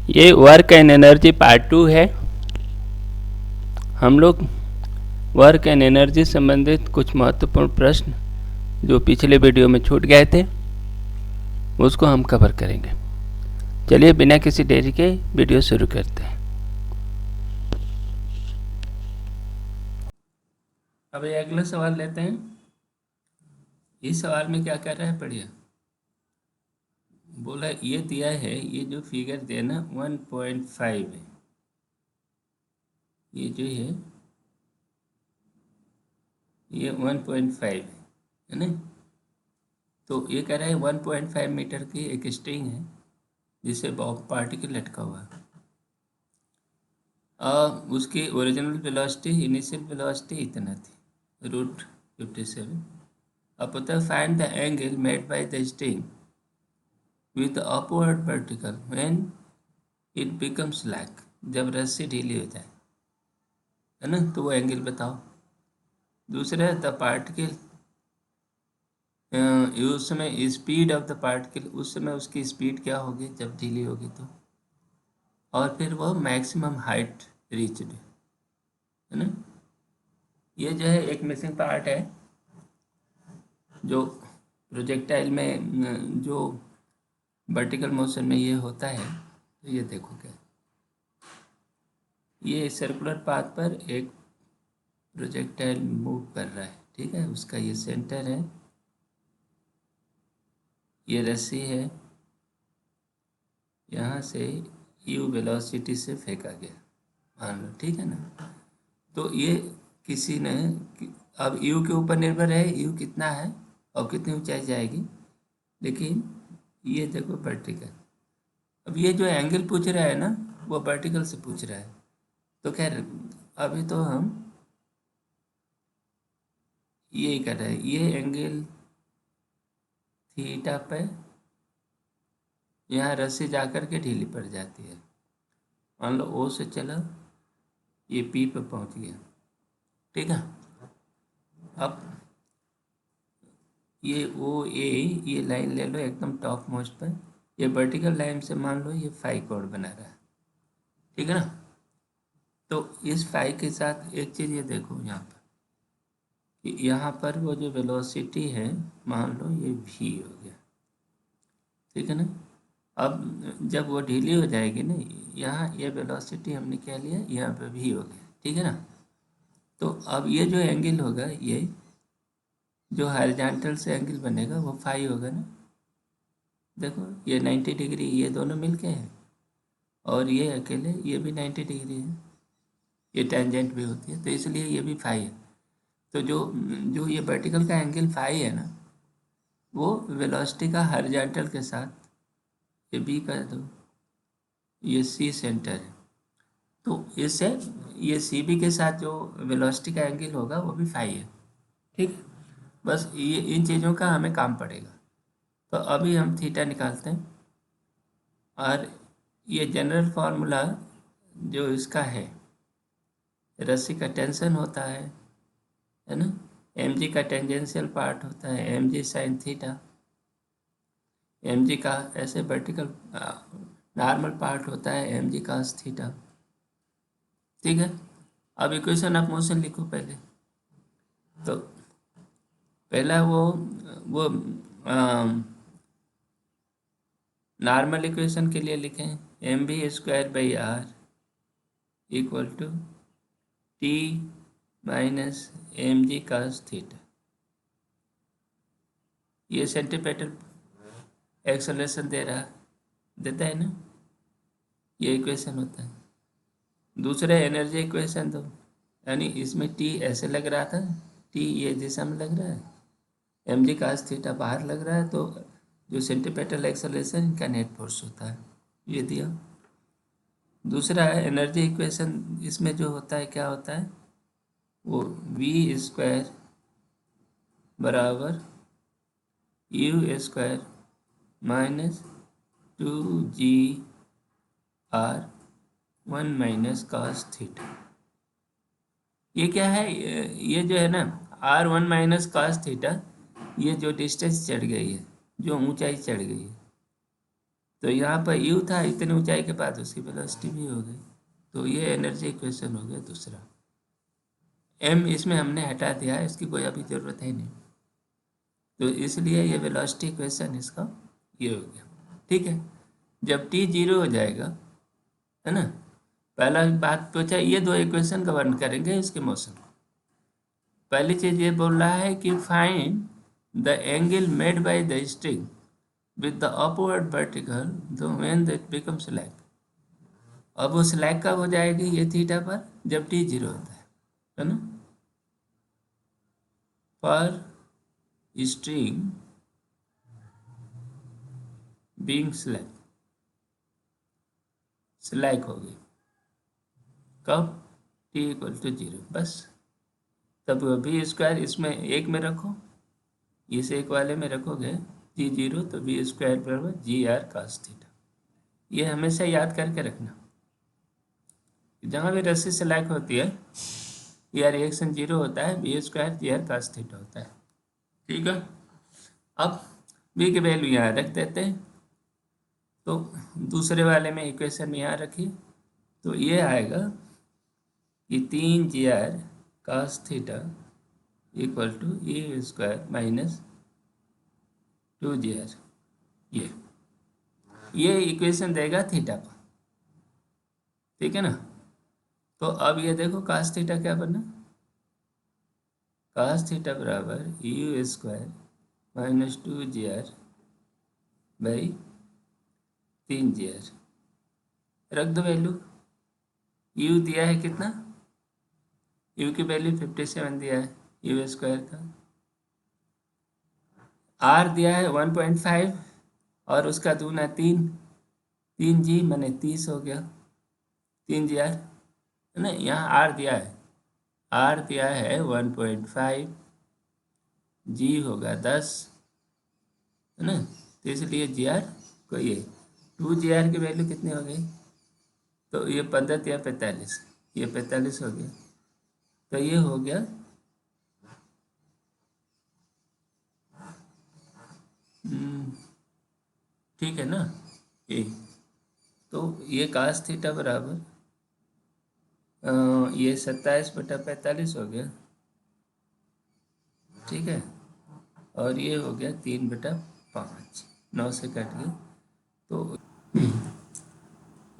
ये work and energy part 2 है। हम लोग वर्क एंड एनर्जी संबंधित कुछ महत्वपूर्ण प्रश्न जो पिछले वीडियो में छूट गए थे उसको हम कवर करेंगे। चलिए बिना किसी देरी के वीडियो शुरू करते हैं। अब ये अगला सवाल लेते हैं। इस सवाल में क्या कर रहा है, पढ़िए। बोला ये दिया है, ये जो फिगर दिया ना 1.5 है, ये जो ये 1.5 है ना। तो ये कह रहा है 1.5 मीटर की एक स्ट्रिंग है जिसे बॉब पार्टिकल लटका हुआ है। उसकी ओरिजिनल वेलोसिटी, इनिशियल वेलोसिटी इतना थी √57। अब पता है find the angle made by the string with upward particle when it becomes slack, जब रस्सी ढीली हो जाए, है ना, तो वो एंगल बताओ। दूसरा द पार्टिकल, उस समय स्पीड ऑफ द पार्टिकल, उस समय उसकी स्पीड क्या होगी जब ढीली होगी तो। और फिर वो मैक्सिमम हाइट रीच्ड, है ना। ये जो है एक मिसिंग पार्ट है जो प्रोजेक्टाइल में जो वर्टिकल मोशन में ये होता है। तो ये देखो क्या, ये सर्कुलर पाथ पर एक प्रोजेक्टाइल मूव कर रहा है, ठीक है। उसका ये सेंटर है, ये रस्सी है, यहाँ से यू वेलोसिटी से फेंका गया, मान लो, ठीक है ना। तो ये किसी ने, अब यू के ऊपर निर्भर है यू कितना है और कितनी ऊंचाई जाएगी। लेकिन ये देखो वर्टिकल, अब ये जो एंगल पूछ रहा है ना वो वर्टिकल से पूछ रहा है। तो खैर अभी तो हम यही कर रहे हैं, ये एंगल थीटा पे यहाँ रस्सी जा कर के ढीली पड़ जाती है। मान लो ओ से चला, ये पी पे पहुँच गया, ठीक है। अब ये ओ ए, ये लाइन ले लो एकदम टॉप मोस्ट पर, ये वर्टिकल लाइन से मान लो ये फाई कोण बना रहा है, ठीक है ना। तो इस फाई के साथ एक चीज़ ये देखो यहाँ पर कि यहाँ पर वो जो वेलोसिटी है मान लो ये भी हो गया, ठीक है ना। अब जब वो ढीली हो जाएगी ना, यहाँ ये वेलोसिटी हमने क्या लिया, यहाँ पे भी हो गया, ठीक है ना। तो अब ये जो एंगल होगा, ये जो हॉरिजॉन्टल से एंगल बनेगा वो फाई होगा ना। देखो ये 90 डिग्री, ये दोनों मिलके हैं, और ये अकेले ये भी 90 डिग्री है, ये टेंजेंट भी होती है, तो इसलिए ये भी फाई है। तो जो जो ये वर्टिकल का एंगल फाई है ना, वो वेलोसिटी का हॉरिजॉन्टल के साथ, ये बी कर दो, ये सी सेंटर है, तो इससे ये सी बी के साथ जो वेलोसिटी का एंगल होगा वो भी फाई है, ठीक है। बस ये इन चीज़ों का हमें काम पड़ेगा। तो अभी हम थीटा निकालते हैं, और ये जनरल फार्मूला जो इसका है, रस्सी का टेंशन होता है ना, एम जी का टेंजेंशियल पार्ट होता है m g sine theta, m g का ऐसे वर्टिकल नॉर्मल पार्ट होता है एम जी कास थीटा, ठीक है। अब इक्वेशन ऑफ मोशन लिखो पहले। तो पहला वो नॉर्मल इक्वेशन के लिए लिखें, m v square by r equal to t minus m g cos theta. ये सेंटीमीटर एक्सेलरेशन दे रहा, देता है ना, ये इक्वेशन होता है। दूसरा एनर्जी इक्वेशन दो, यानी इसमें टी ऐसे लग रहा था, टी ये दिशा में लग रहा है, एम जी कास थीटा बाहर लग रहा है, तो जो सेंटीमीटर एक्सेलरेशन इनका नेट फोर्स होता है, ये दिया। दूसरा है एनर्जी इक्वेशन, इसमें जो होता है क्या होता है, वो वी स्क्वायर बराबर u square minus 2g/1 minus cos theta. ये क्या है, ये जो है ना r1 माइनस कास थीटा, ये जो डिस्टेंस चढ़ गई है, जो ऊंचाई चढ़ गई है, तो यहाँ पर यू था, इतनी ऊंचाई के बाद उसकी वेलोसिटी भी हो गई। तो ये एनर्जी इक्वेशन हो गया दूसरा। एम इसमें हमने हटा दिया, इसकी कोई अभी ज़रूरत है नहीं, तो इसलिए ये वेलोसिटी इक्वेशन इसका ये हो गया। ठीक है, जब टी 0 हो जाएगा, है ना, पहला बात पूछा, ये दो इक्वेशन गवर्न करेंगे इसके मोशन। पहली चीज़ ये बोल रहा है कि find the angle made by the string with the upward vertical तो when that becomes slack। अब वो स्लैक कब हो जाएगी ये थीटा पर, जब टी 0 होता है ना। पर स्ट्रिंग बीइंग स्लैक हो गई कब, टी इक्वल टू 0, बस। तब वी स्क्वायर इसमें एक में रखो, इस एक वाले में रखोगे जी 0, तो वी स्क्वायर बराबर जी आर कास थीटा। ये हमेशा याद करके रखना, जहाँ भी रस्सी स्लैक होती है या रिएक्शन 0 होता है, v square g are cos theta होता है। ठीक है, अब वी की वैल्यू यहाँ रख देते हैं, तो दूसरे वाले में इक्वेशन यहाँ रखी, तो ये आएगा कि 3 जी are cos theta equal to A square minus 2 ji R. ये इक्वेशन देगा थीटा को। ठीक है ना, तो अब ये देखो कास थीटा क्या बना, कास थीटा बराबर u square minus 2 ji r by 3 ji r. रख दो वैल्यू, यू दिया है कितना, यू की वैल्यू 57 दिया है यू स्क्वायर का, आर दिया है 1.5 और उसका दूना 3 जी मैंने 30 हो गया, 3 जी आर है ना। यहाँ आर दिया है 1.5, जी होगा 10, है ना, तो इसलिए जी आर को ये 2 जी आर की वैल्यू कितनी हो गई, तो ये 15 या 45, ये 45 हो गया, तो ये हो गया ठीक है ना ये। तो ये कास थीटा बराबर ये 27/45 हो गया, ठीक है, और ये हो गया 3/5, 9 से कट गया। तो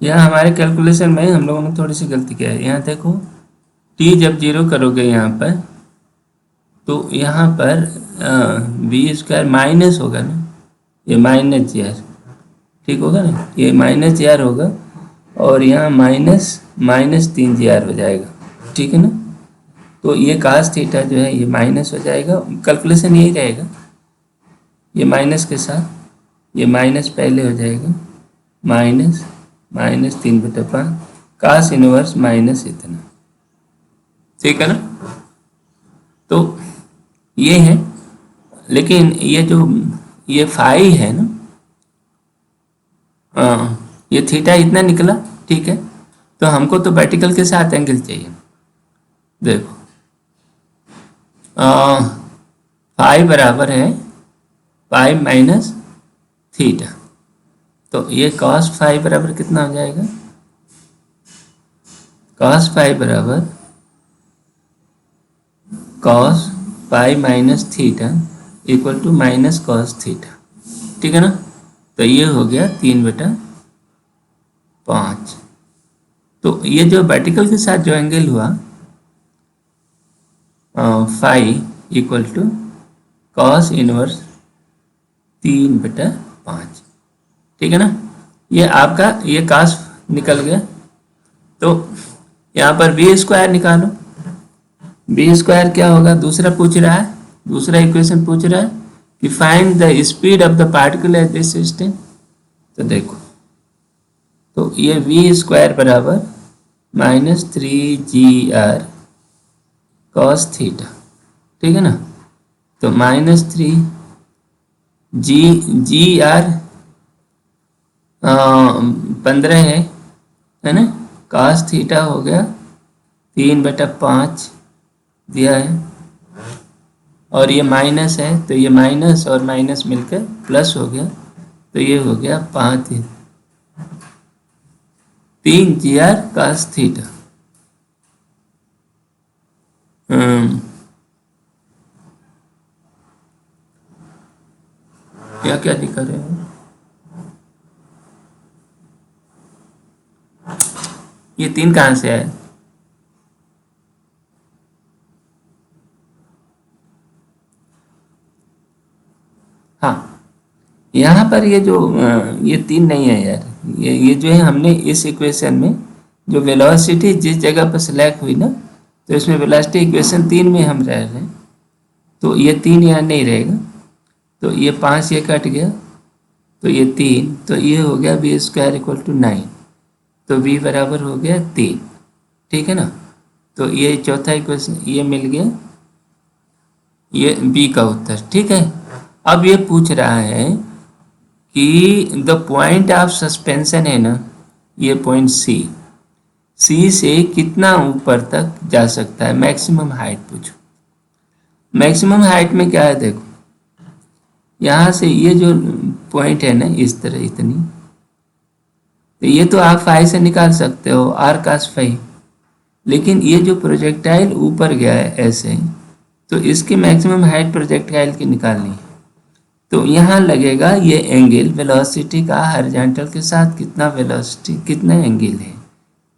यहाँ हमारे कैलकुलेशन में हम लोगों ने थोड़ी सी गलती किया है। यहाँ देखो टी जब 0 करोगे यहाँ पर, तो यहाँ पर बी स्क्वायर माइनस होगा ना, ये माइनस जी आर, ठीक होगा ना, ये माइनस जी आर होगा, और यहाँ माइनस 3 जी आर हो जाएगा। ठीक है ना, तो ये कास थीटा जो है ये माइनस हो जाएगा, कैलकुलेशन यही रहेगा, ये माइनस के साथ ये माइनस पहले हो जाएगा, माइनस 3/5 कास इनवर्स माइनस इतना। ठीक है ना, तो ये है, लेकिन ये जो ये फाई है ना, ये थीटा इतना निकला, ठीक है, तो हमको तो वर्टिकल के साथ एंगल चाहिए। देखो फाई बराबर है पाई माइनस थीटा, तो ये कॉस फाई बराबर कितना हो जाएगा, कॉस फाई बराबर cos pi minus theta equal to minus cos theta. ठीक है ना, तो ये हो गया 3/5। तो ये जो वर्टिकल के साथ जो एंगल हुआ phi equal to cos inverse 3/5। ठीक है ना, ये आपका ये कास निकल गया। तो यहाँ पर बी स्क्वायर निकालो, बी स्क्वायर क्या होगा, दूसरा पूछ रहा है, दूसरा इक्वेशन पूछ रहा है कि find the speed of the particle at this distance. तो देखो, तो ये वी स्क्वायर बराबर -3 GR कॉस थीटा। ठीक है ना, तो -3 GR 15 है ना, कॉस थीटा हो गया 3/5 दिया है, और ये माइनस है, तो ये माइनस और माइनस मिलकर प्लस हो गया, तो ये हो गया 5 3 GR cos थीटा। क्या क्या दिखा रहे हैं? ये 3 कहाँ से आए? हाँ, यहाँ पर ये जो ये 3 नहीं है यार, ये जो है हमने इस इक्वेशन में जो वेलोसिटी जिस जगह पर सिलेक्ट हुई ना, तो इसमें वेलोसिटी इक्वेशन 3 में हम रह रहे हैं, तो ये 3 यहाँ नहीं रहेगा, तो ये 5 ये कट गया, तो ये 3, तो ये हो गया v स्क्वायर इक्वल टू 9, तो v बराबर हो गया 3। ठीक है ना, तो ये चौथा इक्वेशन ये मिल गया, ये b का उत्तर। ठीक है, अब ये पूछ रहा है कि द पॉइंट ऑफ सस्पेंशन है ना, ये पॉइंट सी से कितना ऊपर तक जा सकता है, मैक्सिमम हाइट पूछो। मैक्सिमम हाइट में क्या है देखो, यहाँ से ये जो पॉइंट है ना इस तरह इतनी, तो ये तो आप फाई से निकाल सकते हो, आर कास फाई, लेकिन ये जो प्रोजेक्टाइल ऊपर गया है ऐसे, तो इसकी मैक्सिमम हाइट प्रोजेक्टाइल की निकालनी है, तो यहाँ लगेगा ये एंगल वेलोसिटी का हॉरिजॉन्टल के साथ कितना वेलोसिटी कितना एंगल है,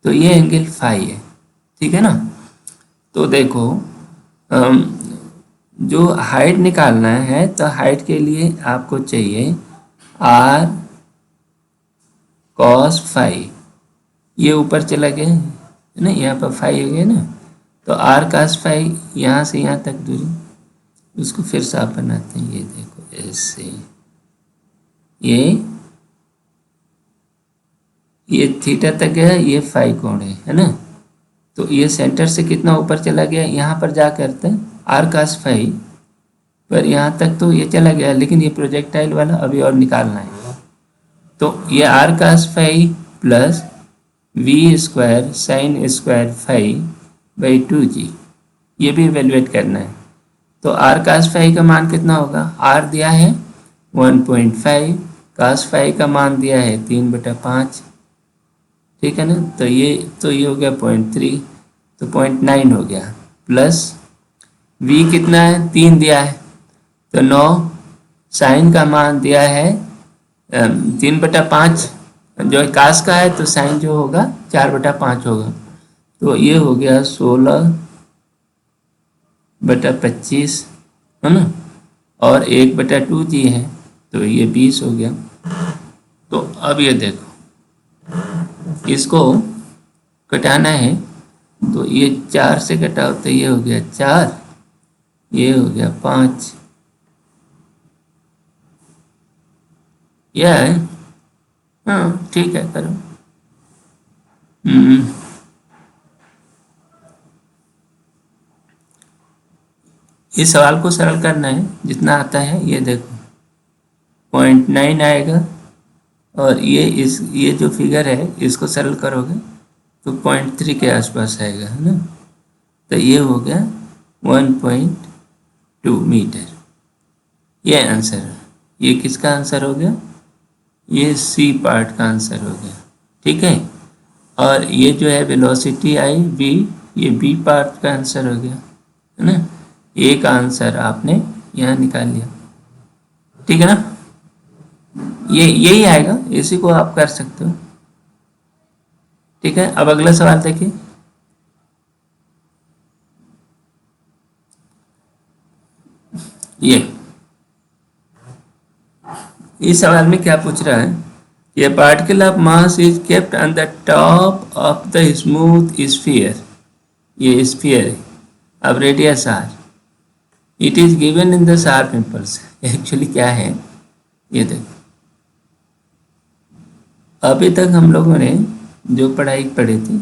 तो ये एंगल फाई है। ठीक है ना, तो देखो जो हाइट निकालना है, तो हाइट के लिए आपको चाहिए आर कॉस फाई, ये ऊपर चला गया है ना, यहाँ पर फाई हो गया ना, तो आर कॉस फाई यहाँ से यहाँ तक दूरी, उसको फिर से आप बनाते हैं, ये देखो ऐसे, ये थीटा तक गया, ये फाई कोण है ना, तो ये सेंटर से कितना ऊपर चला गया, यहाँ पर जा करते हैं आर कॉस फाई पर, यहाँ तक तो ये चला गया, लेकिन ये प्रोजेक्टाइल वाला अभी और निकालना है, तो ये r cos phi plus v square sine square phi by 2g, ये भी इवेलुएट करना है, तो आर कॉस फाई का मान कितना होगा, आर दिया है 1.5, कॉस फाई का मान दिया है 3/5। ठीक है ना, तो ये हो गया 0.3, तो 0.9 हो गया, प्लस v कितना है 3 दिया है, तो 9, साइन का मान दिया है 3/5, जो कास का है तो साइन जो होगा 4/5 होगा, तो ये हो गया 16/25 है ना, और 1/2g है, तो ये 20 हो गया। तो अब ये देखो, इसको कटाना है, तो ये 4 से कटाओ, तो ये हो गया 4, ये हो गया 5, यह है। हाँ ठीक है, करो। इस सवाल को सरल करना है जितना आता है, ये देखो 0.9 आएगा, और ये जो फिगर है इसको सरल करोगे तो 0.3 के आसपास आएगा, है ना, तो ये हो गया 1.2 मीटर, ये आंसर है। ये किसका आंसर हो गया, ये सी पार्ट का आंसर हो गया। ठीक है, और ये जो है वेलोसिटी आई v, ये बी पार्ट का आंसर हो गया, है ना, एक आंसर आपने यहाँ निकाल लिया। ठीक है ना, यही आएगा, इसी को आप कर सकते हो। ठीक है, अब अगला सवाल देखिए, ये इस सवाल में क्या पूछ रहा है, ये particle of mass is kept on the top of the smooth sphere, ये स्फीयर है, अब radius r, it is given in the sharp impulse. Actually क्या है ये देखो, अभी तक हम लोगों ने जो पढ़ाई पढ़ी थी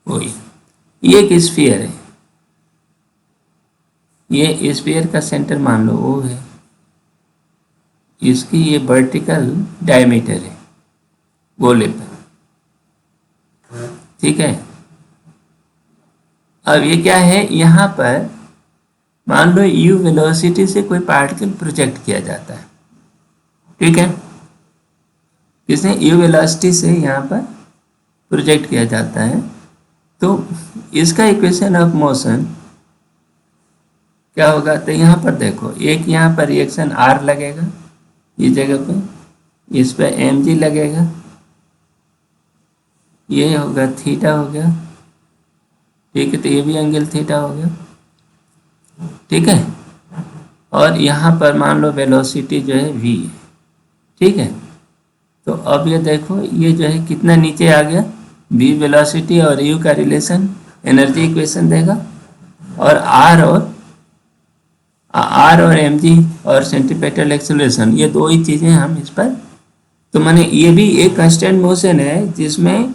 वही, ये एक स्फीयर है, ये स्फीयर का सेंटर मान लो वो है, इसकी ये वर्टिकल डायमीटर है गोले पर। ठीक है, अब ये क्या है, यहाँ पर मान लो u वेलोसिटी से कोई पार्टिकल प्रोजेक्ट किया जाता है। ठीक है, किसने, यू वेलोसिटी से यहाँ पर प्रोजेक्ट किया जाता है। तो इसका इक्वेशन ऑफ मोशन क्या होगा, तो यहाँ पर देखो एक यहाँ पर रिएक्शन आर लगेगा इस जगह पे, इस पे एम जी लगेगा, ये होगा थीटा हो गया, ठीक है, तो ये भी एंगल थीटा हो गया, ठीक है। और यहाँ पर मान लो वेलोसिटी जो है v है, ठीक है। तो अब ये देखो ये जो है कितना नीचे आ गया, v वेलोसिटी और u का रिलेशन एनर्जी इक्वेशन देगा, और r और mg और सेंट्रीपेटल एक्सेलरेशन, ये दो ही चीज़ें हम इस पर, तो माने ये भी एक कांस्टेंट मोशन है जिसमें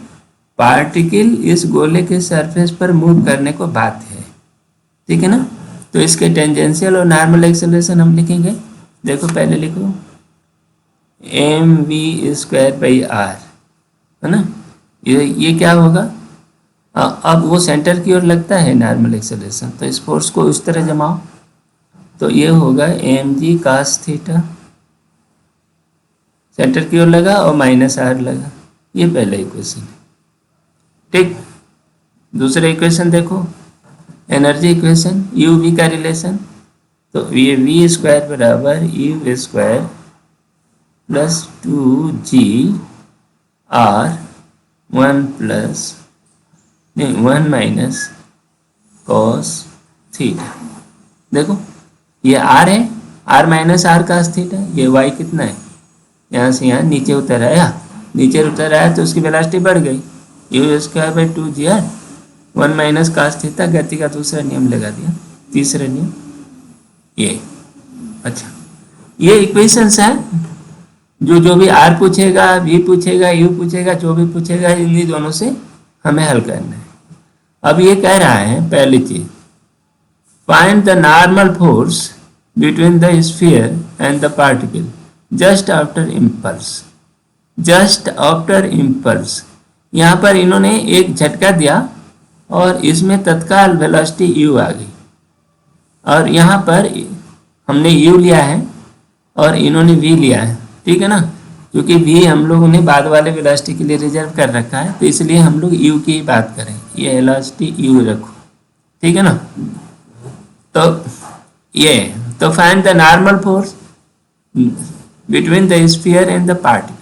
पार्टिकल इस गोले के सरफेस पर मूव करने को बाध्य है, ठीक है ना। तो इसके टेंजेंशियल और नॉर्मल एक्सेलरेशन हम लिखेंगे, देखो पहले लिखो m v square by r, है ना। ये क्या होगा, अब वो सेंटर की ओर लगता है नॉर्मल एक्सेलरेशन, तो इस फोर्स को उस तरह जमाओ, तो ये होगा M g cos theta, centre की ओर लगा और माइनस आर लगा, ये पहला इक्वेशन है, ठीक। दूसरा इक्वेशन देखो एनर्जी इक्वेशन, यू वी का रिलेशन, तो ये वी स्क्वायर बराबर u square plus 2g r 1 minus cos theta. देखो ये आर है, r minus r cos theta, ये वाई कितना है, यहाँ से यहाँ नीचे उतर आया, नीचे उतर आया तो उसकी वेलोसिटी बढ़ गई, u square by 2g r 1 minus cos theta, गति का दूसरा नियम लगा दिया, तीसरा नियम ये। अच्छा ये इक्वेशंस है, जो भी आर पूछेगा, वी पूछेगा, यू पूछेगा, जो भी पूछेगा इन्हीं दोनों से हमें हल करना है। अब ये कह रहा है पहली चीज, find the normal force between the sphere and the particle just after impulse, just after impulse. यहाँ पर इन्होंने एक झटका दिया और इसमें तत्काल वेलोसिटी u आ गई, और यहाँ पर हमने u लिया है और इन्होंने v लिया है, ठीक है ना, क्योंकि v हम लोगों ने बाद वाले वेलोसिटी के लिए रिजर्व कर रखा है, तो इसलिए हम लोग u की बात करें, ये वेलोसिटी u रखो, ठीक है ना। तो ये तो find the normal force between the sphere and the particle,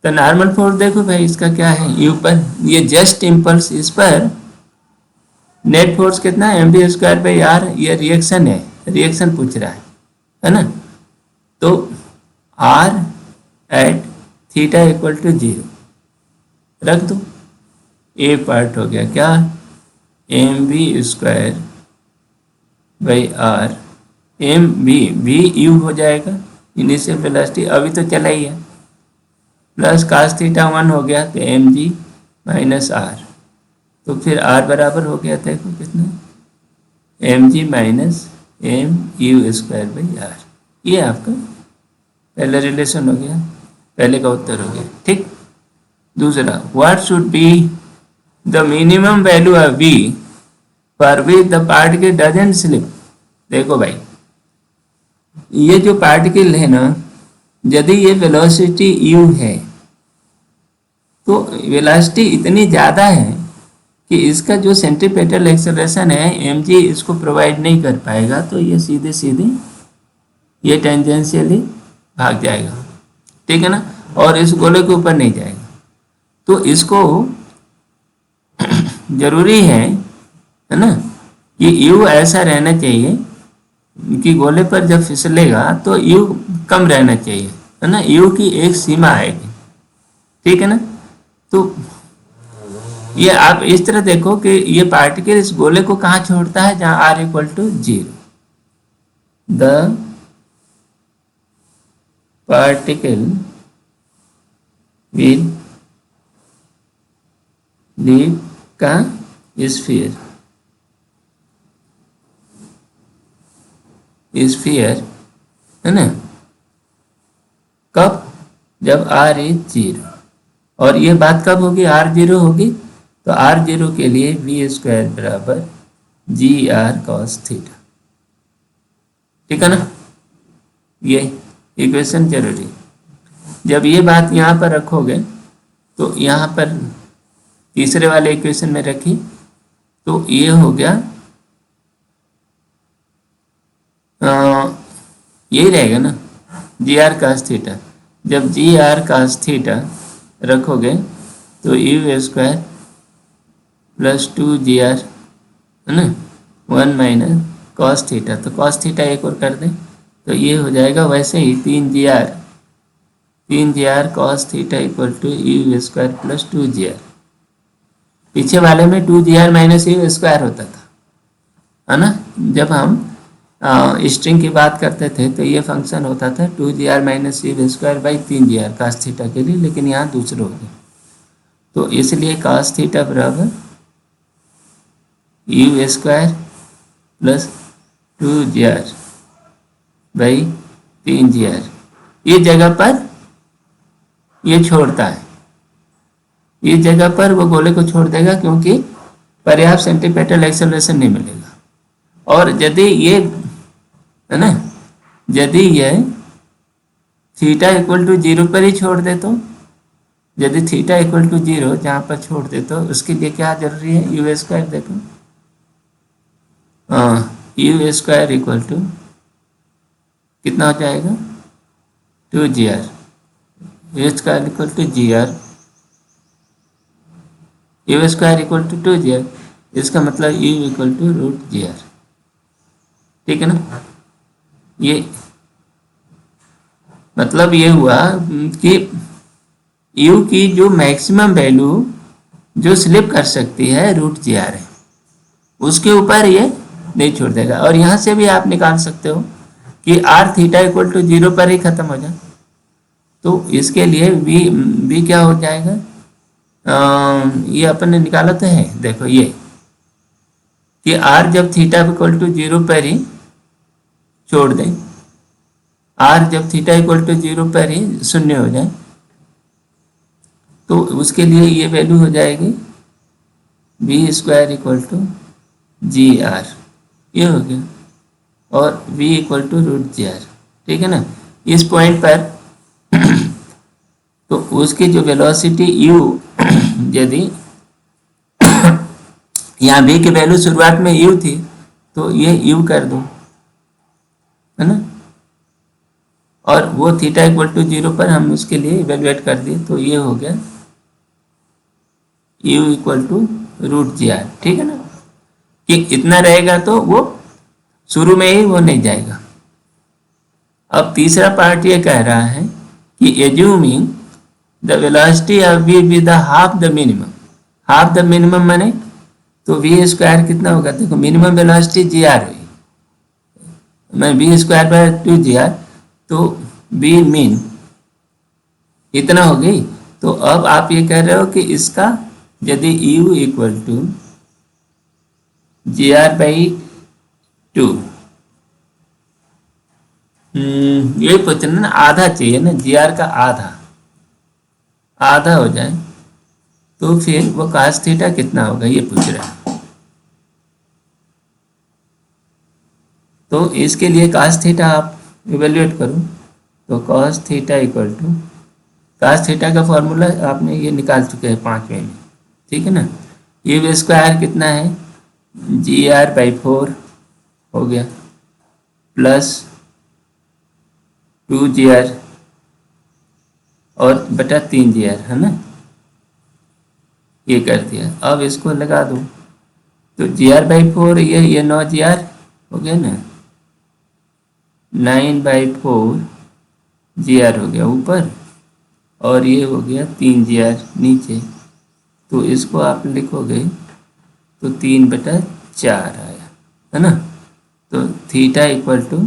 तो नॉर्मल फोर्स देखो भाई इसका क्या है, यू पर, ये जस्ट इम्पल्स, इस पर नेट फोर्स कितना है, m v square by r, ये रिएक्शन है, रिएक्शन पूछ रहा है ना। तो r at theta equal to 0 रख दो, ए पार्ट हो गया क्या, m v square by r, m v u हो जाएगा, इनिशियल वेलोसिटी अभी तो चला ही है, प्लस कास थीटा 1 हो गया, तो एम जी माइनस आर, तो फिर आर बराबर हो गया, देखो कितना, m g minus m u square by r, ये आपका पहला रिलेशन हो गया, पहले का उत्तर हो गया, ठीक। दूसरा, what should be the minimum value of v for which the particle doesn't slip. देखो भाई ये जो पार्टिकल है ना, यदि ये वेलोसिटी u है तो वेलोसिटी इतनी ज़्यादा है कि इसका जो सेंट्रीपेटल एक्सेलरेशन है mg इसको प्रोवाइड नहीं कर पाएगा, तो ये सीधे सीधे ये टेंजेंशियली भाग जाएगा, ठीक है ना, और इस गोले के ऊपर नहीं जाएगा। तो इसको जरूरी है ना कि u ऐसा रहना चाहिए कि गोले पर जब फिसलेगा तो u कम रहना चाहिए, है ना, u की एक सीमा आएगी, ठीक है ना। तो ये आप इस तरह देखो कि ये पार्टिकल इस गोले को कहाँ छोड़ता है, जहाँ r equal to 0, the particle will leave का स्फीयर, स्फीयर है ना, कब, जब r इज 0, और ये बात कब होगी, r 0 होगी, तो r 0 के लिए वी स्क्वायर बराबर जी आर कॉस थीटा, ठीक है ना, ये इक्वेशन जरूरी। जब ये बात यहाँ पर रखोगे तो यहाँ पर तीसरे वाले इक्वेशन में रखी तो ये हो गया यही रहेगा ना जी आर कास थीटा। जब जी आर कास थीटा रखोगे तो यू स्क्वायर प्लस 2 GR है ना 1 माइनस कॉस थीटा। तो कॉस थीटा एक और कर दें तो ये हो जाएगा वैसे ही 3 GR cos theta equal to u square plus 2 GR। पीछे वाले में 2 GR माइनस यू स्क्वायर होता था है ना। जब हम स्ट्रिंग की बात करते थे तो ये फंक्शन होता था 2 GR minus u square by 3 GR cos theta के लिए, लेकिन यहाँ दूसरे हो गए। तो इसलिए कास थीटा बराबर u square plus 2 GR by 3 GR। ये जगह पर ये छोड़ता है, ये जगह पर वो गोले को छोड़ देगा क्योंकि पर्याप्त सेंटीमीटर एक्सेलरेशन नहीं मिलेगा। और यदि ये है ना, यदि ये थीटा इक्वल टू 0 पर ही छोड़ दे तो, यदि थीटा इक्वल टू 0 जहाँ पर छोड़ दे तो उसके लिए क्या जरूरी है, यू स्क्वायर। देखो यू स्क्वायर इक्वल टू कितना हो जाएगा 2 GR, u square equal to GR, u square equal to 2 GR। इसका मतलब यू इक्वल टू √GR। ठीक है ना। ये मतलब ये हुआ कि u की जो मैक्सिमम वैल्यू जो स्लिप कर सकती है √GR है, उसके ऊपर ये नहीं छोड़ देगा। और यहाँ से भी आप निकाल सकते हो कि r थीटा इक्वल टू 0 पर ही खत्म हो जाए। तो इसके लिए v क्या हो जाएगा, ये अपन ने निकाला तो है। देखो ये कि r जब थीटा इक्वल टू 0 पर ही छोड़ दें, r जब थीटा इक्वल टू 0 पर ही शून्य हो जाए तो उसके लिए ये वैल्यू हो जाएगी v square equal to GR, ये हो गया, और v इक्वल टू √GR। ठीक है ना। इस पॉइंट पर तो उसकी जो वेलोसिटी u यदि यहाँ v की वैल्यू शुरुआत में u थी तो ये u कर दो है ना, और वो थीटा इक्वल टू 0 पर हम उसके लिए इवेलुएट कर दिए तो ये हो गया u इक्वल टू √GR। ठीक है ना, कि इतना रहेगा तो वो शुरू में ही वो नहीं जाएगा। अब तीसरा पार्ट ये कह रहा है कि assuming the velocity of v with the half the minimum. Half the minimum माने तो v स्क्वायर कितना होगा, देखो मिनिमम वेलोसिटी GR हुई, मैं v स्क्वायर बाय 2GR तो v मीन इतना हो गई। तो अब आप ये कह रहे हो कि इसका यदि u equal to GR by 2, ये पूछना ना, आधा चाहिए ना, GR का आधा हो जाए तो फिर वो कास थीटा कितना होगा ये पूछ रहा है। तो इसके लिए कास थीटा आप इवेल्युएट करो तो cos theta equal to, cos theta का फॉर्मूला आपने ये निकाल चुके हैं 5वें में। ठीक है ना। ये स्क्वायर कितना है GR बाई 4 हो गया प्लस 2GR और बटा 3GR है ना, ये कर दिया। अब इसको लगा दो तो GR बाई 4 ये 9GR हो गया ना, 9/4 GR हो गया ऊपर और ये हो गया 3GR नीचे। तो इसको आप लिखोगे तो 3/4 आया है ना। तो theta equal to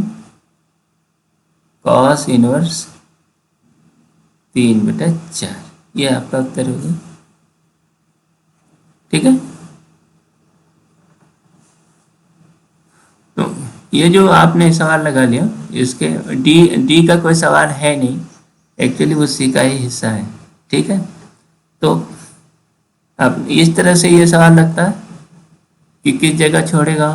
cos inverse 3/4, ये आपका उत्तर हो गया। ठीक है। तो ये जो आपने सवाल लगा लिया, इसके डी का कोई सवाल है नहीं, एक्चुअली वो सी का ही हिस्सा है। ठीक है। तो अब इस तरह से ये सवाल लगता है कि किस जगह छोड़ेगा,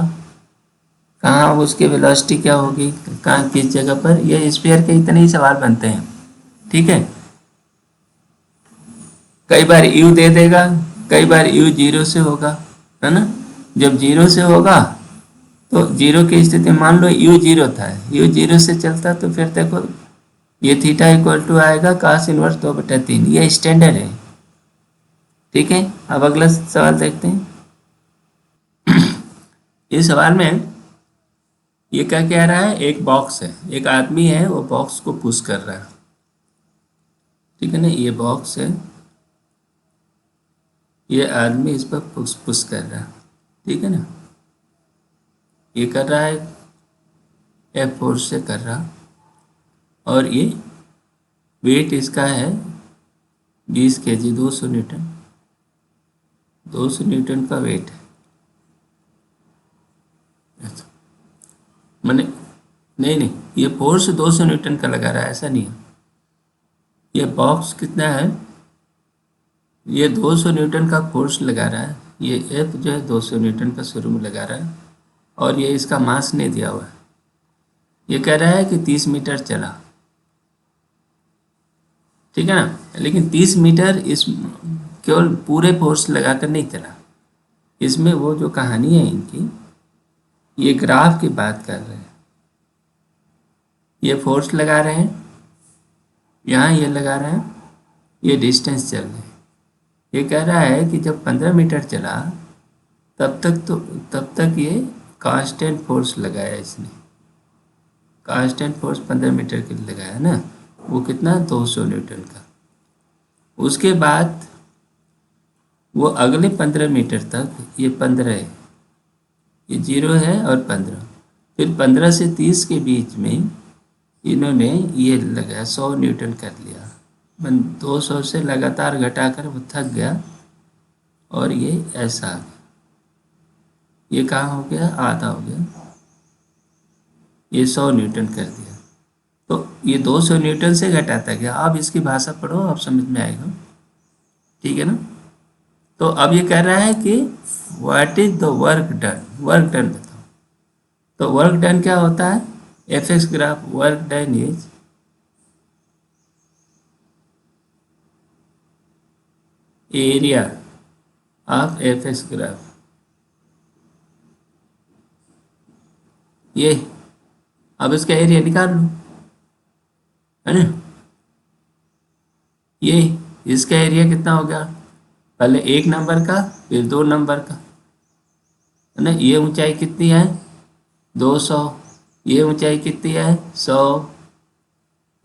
कहाँ उसकी वेलोसिटी क्या होगी, कहाँ किस जगह पर, ये स्फीयर के इतने ही सवाल बनते हैं। ठीक है। कई बार यू दे देगा, कई बार यू जीरो से होगा, है ना। जब जीरो से होगा तो जीरो की स्थिति मान लो यू जीरो था, यू जीरो से चलता तो फिर देखो ये थीटा इक्वल टू आएगा cos इनवर्स 2/3, ये स्टैंडर्ड है। ठीक है, अब अगला सवाल देखते हैं। इस सवाल में ये क्या कह रहा है, एक बॉक्स है, एक आदमी है वो बॉक्स को पुश कर रहा है। ठीक है ना, ये बॉक्स है, ये आदमी इस पर पुश पुश कर रहा है। ठीक है ना, ये कर रहा है एफ फोर्स से कर रहा, और ये वेट इसका है 20 kg, 200 न्यूटन, 200 न्यूटन का वेट है। मैंने नहीं नहीं, ये फोर्स 200 न्यूटन का लगा रहा है, ऐसा नहीं है। ये बॉक्स कितना है, ये 200 न्यूटन का फोर्स लगा रहा है, ये एफ जो है 200 न्यूटन का शुरू में लगा रहा है, और ये इसका मास नहीं दिया हुआ है। ये कह रहा है कि 30 मीटर चला। ठीक है ना, लेकिन 30 मीटर इस केवल पूरे फोर्स लगाकर नहीं चला, इसमें वो जो कहानी है इनकी, ये ग्राफ की बात कर रहे हैं। ये फोर्स लगा रहे हैं, यहाँ ये लगा रहे हैं, ये डिस्टेंस चल रहे हैं। ये कह रहा है कि जब 15 मीटर चला तब तक ये कांस्टेंट फोर्स लगाया इसने, कांस्टेंट फोर्स 15 मीटर के लिए लगाया ना, वो कितना, 200 न्यूटन का। उसके बाद वो अगले 15 मीटर तक, ये 15 है, ये 0 है और 15, फिर 15 से 30 के बीच में इन्होंने ये लगाया 100 न्यूटन कर लिया। 200 से लगातार घटाकर वो थक गया, और ये ऐसा आ गया, ये कहाँ हो गया, आधा हो गया, ये 100 न्यूटन कर दिया। तो ये 200 न्यूटन से घटाता गया। आप इसकी भाषा पढ़ो, आप समझ में आएगा। ठीक है ना, तो अब ये कह रहा है कि what is the work done, work done बताओ। तो वर्क डन क्या होता है, F x graph, work done is area of F x graph. ये अब इसका एरिया निकाल लो, है ना। ये इसका एरिया कितना हो गया, पहले 1 नंबर का फिर 2 नंबर का, है ना। ये ऊंचाई कितनी है, 200, ये ऊंचाई कितनी है, 100,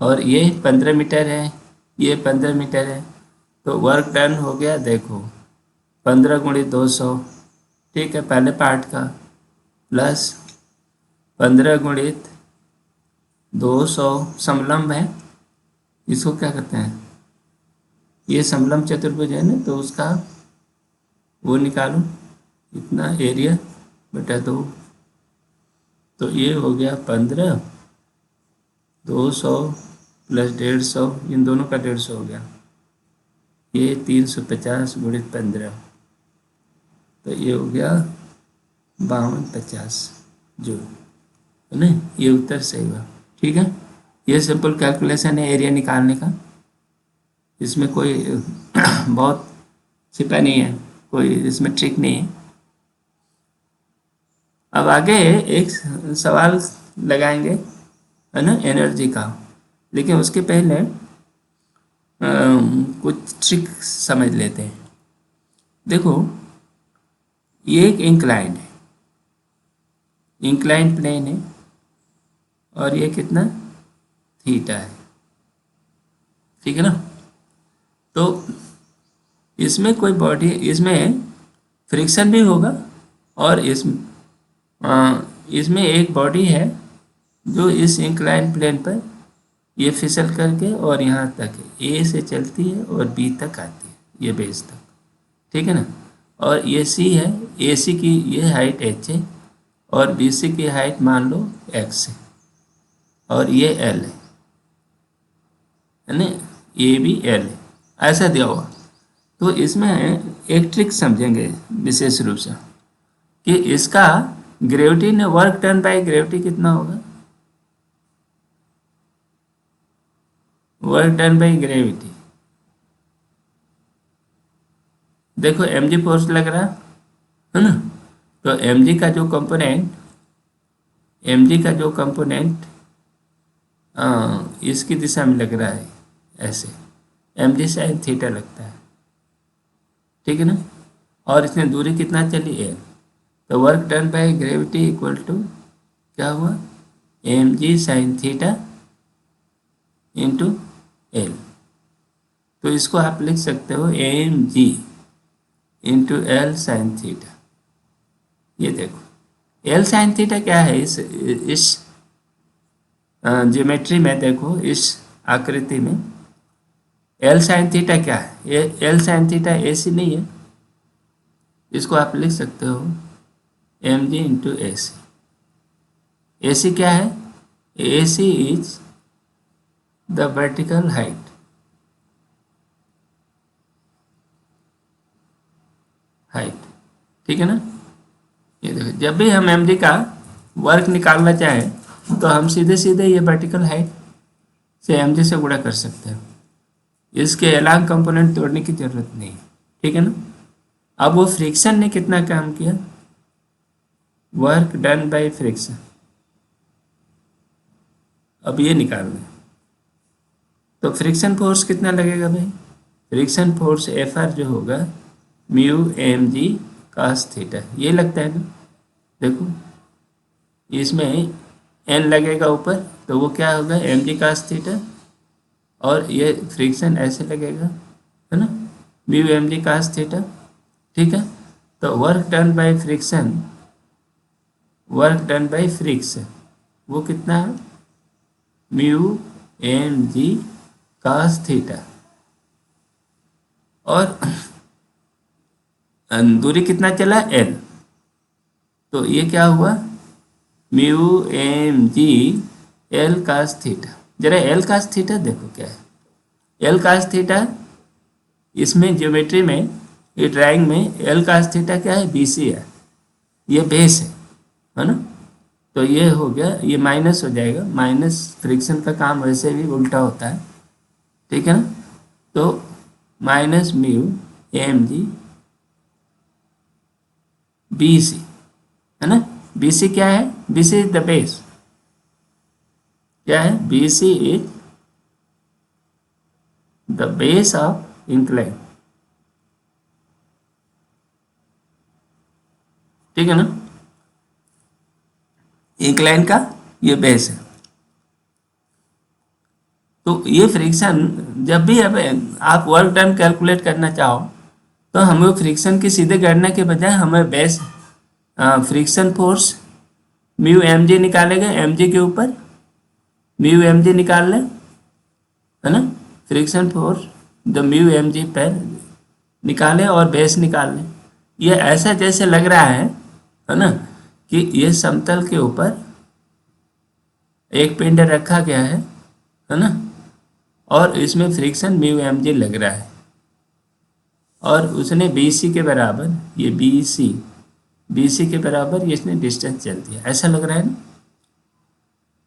और ये 15 मीटर है, ये 15 मीटर है। तो वर्क डन हो गया, देखो 15 गुणित 200, ठीक है, पहले पार्ट का, प्लस 15 गुणित 200 समलंब है, इसको क्या कहते हैं, ये समलंब चतुर्भुज है ना, तो उसका वो निकालो, इतना एरिया बटा 2, तो ये हो गया 15, 200 प्लस 150, इन दोनों का 150 हो गया, ये 350 गुणित 15, तो ये हो गया 5250 जो, है ना। ये उत्तर सही हुआ। ठीक है, ये सिंपल कैलकुलेशन है एरिया निकालने का, इसमें कोई बहुत छिपा नहीं है, कोई इसमें ट्रिक नहीं है। अब आगे एक सवाल लगाएंगे, है ना, एनर्जी का, लेकिन उसके पहले कुछ ट्रिक समझ लेते हैं। देखो ये एक इंक्लाइन है, इंक्लाइन प्लेन है, और ये कितना, थीटा है। ठीक है ना, तो इसमें कोई बॉडी, इसमें फ्रिक्शन भी होगा, और इसमें एक बॉडी है जो इस इंक्लाइन प्लेन पर ये फिसल करके और यहाँ तक ए से चलती है और बी तक आती है, ये बेस तक। ठीक है ना, और ये सी है, ए सी की ये हाइट एच है, और बी सी की हाइट मान लो एक्स है, और ये एल है ना, ये भी एल है, ऐसा दिया हुआ। तो इसमें एक ट्रिक समझेंगे विशेष रूप से, कि इसका ग्रेविटी ने वर्क डन बाय ग्रेविटी कितना होगा, वर्क डन बाय ग्रेविटी, देखो mg फोर्स लग रहा है ना। तो mg का जो कंपोनेंट इसकी दिशा में लग रहा है ऐसे, mg साइन थीटा लगता है, ठीक है ना। और इसने दूरी कितना चली l, तो work done by gravity equal to क्या हुआ, mg sine theta into l. तो इसको आप लिख सकते हो mg into l sine theta. ये देखो एल साइन थीटा क्या है, इस ज्योमेट्री में देखो, इस आकृति में एल साइन थीटा क्या है, एल साइन थीटा ए सी नहीं है, इसको आप लिख सकते हो एम जी इंटू ए सी। ए सी क्या है, ए सी इज द वर्टिकल हाइट, ठीक है ना। ये देखो जब भी हम एम जी का वर्क निकालना चाहें तो हम सीधे सीधे ये वर्टिकल हाइट से एम जी से गुणा कर सकते हैं, इसके एलांग कंपोनेंट तोड़ने की जरूरत नहीं, ठीक है ना। अब वो फ्रिक्शन ने कितना काम किया, वर्क डन बाय फ्रिक्शन, अब ये निकालना है। तो फ्रिक्शन फोर्स कितना लगेगा भाई, फ्रिक्शन फोर्स एफ आर जो होगा mu m g cos theta, ये लगता है ना। देखो इसमें एन लगेगा ऊपर, तो वो क्या होगा एम जी कास थीटा, और ये फ्रिक्शन ऐसे लगेगा है ना, mu m g cos theta, ठीक है। तो वर्क डन बाय फ्रिक्शन वो कितना है, mu m g cos theta, और दूरी कितना चला एल, तो ये क्या हुआ mu m g l cos theta. जरा एल कास थीटा देखो क्या है, एल कास थीटा इसमें ज्योमेट्री में, ये ड्राइंग में एल कास थीटा क्या है, बी सी है, ये बेस है ना। तो ये हो गया, ये माइनस हो जाएगा, माइनस फ्रिक्शन का काम वैसे भी उल्टा होता है, ठीक है ना। तो minus mu m g B C है ना, बी सी क्या है, B C is the base, क्या है, B C is the base of incline, ठीक है ना, इंक्लाइन का ये बेस है। तो ये फ्रिक्शन जब भी अब आप वर्क डन कैलकुलेट करना चाहो तो हमें फ्रिक्शन की सीधे गणना के बजाय हमें base friction force mu m g निकालेगा, एम जी के ऊपर म्यू एम जी निकाल लें, है ना, friction force the mu m g पर निकालें और बेस निकाल लें। ये ऐसा जैसे लग रहा है ना, कि ये समतल के ऊपर एक पिंड रखा गया है ना, और इसमें फ्रिक्शन म्यू एम जी लग रहा है, और उसने बी सी के बराबर, ये बी सी के बराबर ये इसने डिस्टेंस चल दिया, ऐसा लग रहा है ना।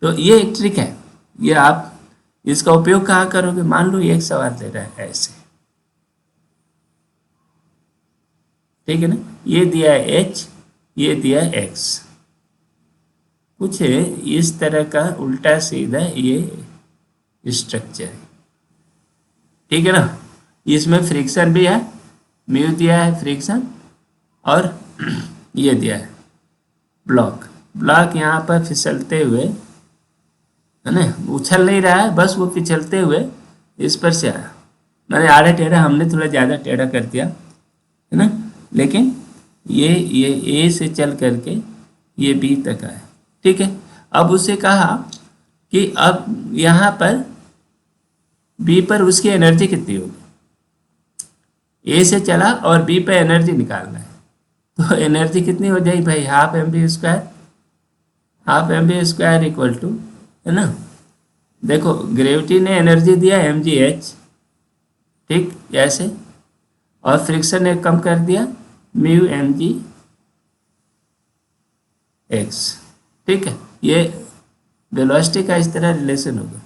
तो ये एक ट्रिक है, ये आप इसका उपयोग कहाँ करोगे, मान लो एक सवाल दे रहा है ऐसे, ठीक है ना, ये दिया है एच, ये दिया है एक्स, कुछ इस तरह का उल्टा सीधा ये स्ट्रक्चर है, ठीक है ना। इसमें फ्रिक्शन भी है, म्यू दिया है फ्रिक्शन, और ये दिया है ब्लॉक यहाँ पर फिसलते हुए, है ना, उछल नहीं रहा है, बस वो फिसलते हुए इस पर से आया, मैंने आधा टेढ़ा, हमने थोड़ा ज़्यादा टेढ़ा कर दिया है ना, लेकिन ये ए से चल करके ये बी तक आया, ठीक है। अब उसे कहा कि अब यहाँ पर बी पर उसकी एनर्जी कितनी होगी, ए से चला और बी पे एनर्जी निकालना है, तो एनर्जी कितनी हो जाएगी भाई, half m v square equal to, है ना, देखो ग्रेविटी ने एनर्जी दिया एम जी एच, ठीक ऐसे, और फ्रिक्शन ने कम कर दिया म्यू एम जी एक्स, ठीक है। ये वेलोसिटी का इस तरह रिलेशन होगा।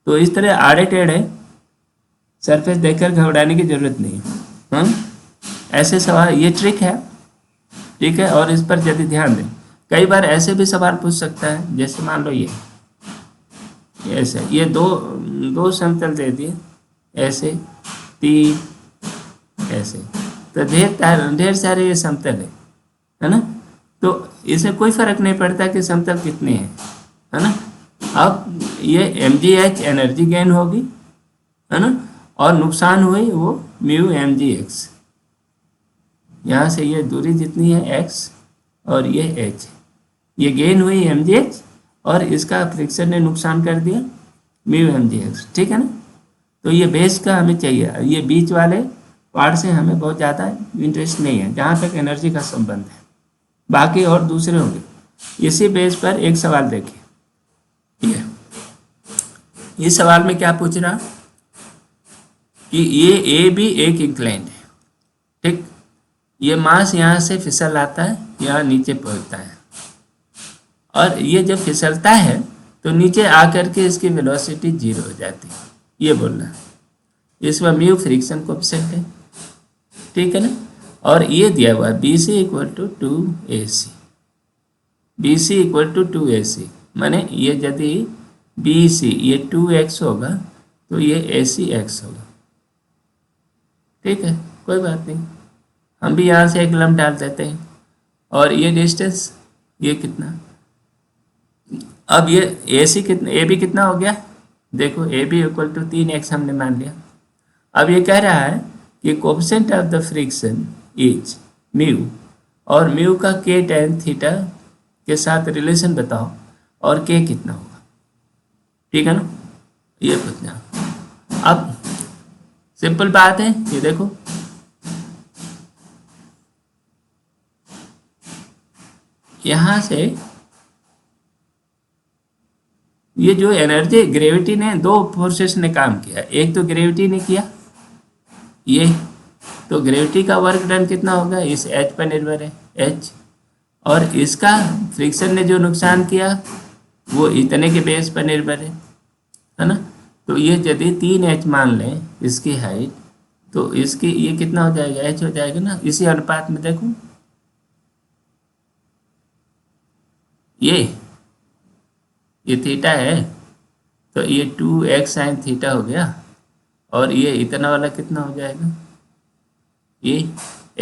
तो इस तरह आड़े टेढ़े सरफेस देखकर घबराने की जरूरत नहीं है, हाँ। ऐसे सवाल, ये ट्रिक है, ठीक है। और इस पर यदि ध्यान दें, कई बार ऐसे भी सवाल पूछ सकता है, जैसे मान लो ये ऐसे, ये दो दो समतल दे दिए, ऐसे 3 ऐसे, तो ढेर सारे ये समतल है ना। तो इसे कोई फर्क नहीं पड़ता कि समतल कितने हैं, है ना। अब ये mgh एनर्जी गेन होगी, है ना, और नुकसान हुई वो म्यू mgx। यहाँ से ये दूरी जितनी है x और ये h, ये गेन हुई mgh और इसका फ्रिक्शन ने नुकसान कर दिया म्यू mgx, ठीक है ना। तो ये बेस का हमें चाहिए, ये बीच वाले पार्ट से हमें बहुत ज़्यादा इंटरेस्ट नहीं है जहाँ तक एनर्जी का संबंध है, बाकी और दूसरे होंगे। इसी बेस पर एक सवाल देखिए, ये सवाल में क्या पूछ रहा कि ये ए भी एक इंक्लाइंड है, ठीक। ये मास यहाँ से फिसल आता है, यहाँ नीचे पहुँचता है, और ये जब फिसलता है तो नीचे आकर के इसकी वेलोसिटी 0 हो जाती है, ये बोलना है। इसमें म्यू फ्रिक्शन कोएफिशिएंट है, ठीक है ना। और ये दिया हुआ है BC equal to 2AC, BC equal to 2AC, माने ये यदि BC ये 2x होगा तो ये AC x होगा, ठीक है, कोई बात नहीं। हम भी यहाँ से एक लम्ब डाल देते हैं, और ये डिस्टेंस ये कितना, अब ये AC कितना, AB कितना हो गया, देखो AB इक्वल टू 3x हमने मान लिया। अब ये कह रहा है कि coefficient of the friction is mu, और म्यू का k tan थीटा के साथ रिलेशन बताओ, और k कितना होगा, ठीक है ना, ये पूछना। अब सिंपल बात है, ये देखो यहाँ से ये जो एनर्जी, ग्रेविटी ने, दो फोर्सेस ने काम किया, एक तो ग्रेविटी ने किया ये, तो ग्रेविटी का वर्क डन कितना होगा, इस h पर निर्भर है h, और इसका फ्रिक्शन ने जो नुकसान किया वो इतने के बेस पर निर्भर है ना। तो ये यदि 3h मान लें इसकी हाइट, तो इसकी ये कितना हो जाएगा, h हो जाएगा ना। इसी अनुपात में देखो, ये थीटा है, तो ये 2x sin थीटा हो गया, और ये इतना वाला कितना हो जाएगा, ये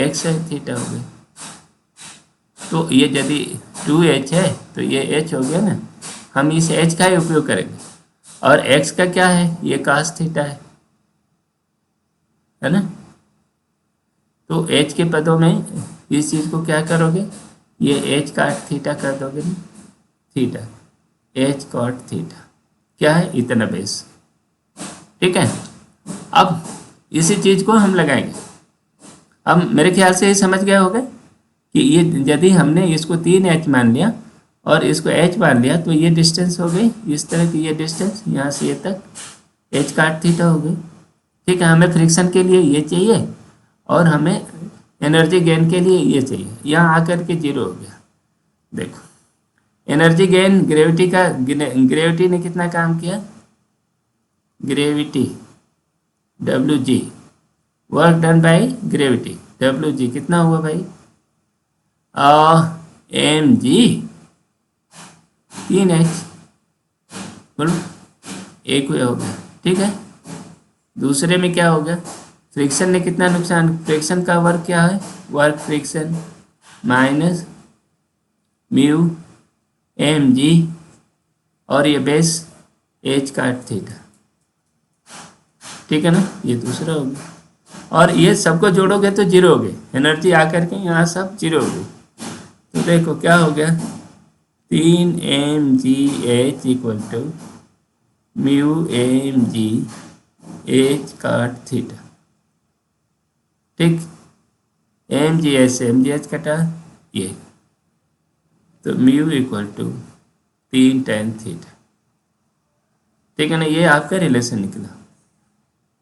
x sin थीटा हो गया। तो ये यदि 2h है तो ये h हो गया ना, हम इस h का ही उपयोग करेंगे, और x का क्या है, ये cos थीटा है ना। तो h के पदों में इस चीज़ को क्या करोगे, ये h cot थीटा कर दोगे ना, थीटा h cot थीटा क्या है, इतना बेस, ठीक है। अब इसी चीज़ को हम लगाएंगे। अब मेरे ख्याल से ये समझ गए होंगे कि ये यदि हमने इसको 3h मान लिया और इसको h मान लिया, तो ये डिस्टेंस हो गई इस तरह की, ये डिस्टेंस यहाँ से ये तक h cot थीटा हो गई, ठीक है। हमें फ्रिक्शन के लिए ये चाहिए, और हमें एनर्जी गेन के लिए ये चाहिए, यहाँ आकर के 0 हो गया। देखो एनर्जी गेन, ग्रेविटी का, ग्रेविटी ने कितना काम किया, gravity WG, work done by gravity WG कितना हुआ भाई, mg 3h, बोलो एक हो गया, ठीक है। दूसरे में क्या हो गया, फ्रिक्शन ने कितना नुकसान, फ्रिक्शन का वर्क क्या है, work friction minus mu mg, और ये बेस h cot थीटा, ठीक है ना, ये दूसरा हो गया। और ये सबको जोड़ोगे तो 0 हो गए, एनर्जी आकर के यहाँ सब 0 हो गई। तो देखो क्या हो गया, 3mgh equal to mu mg h cot theta, ठीक। mgh से mgh कटा ये, तो mu equal to 3 tan theta, ठीक है ना। ये आपका रिलेशन निकला,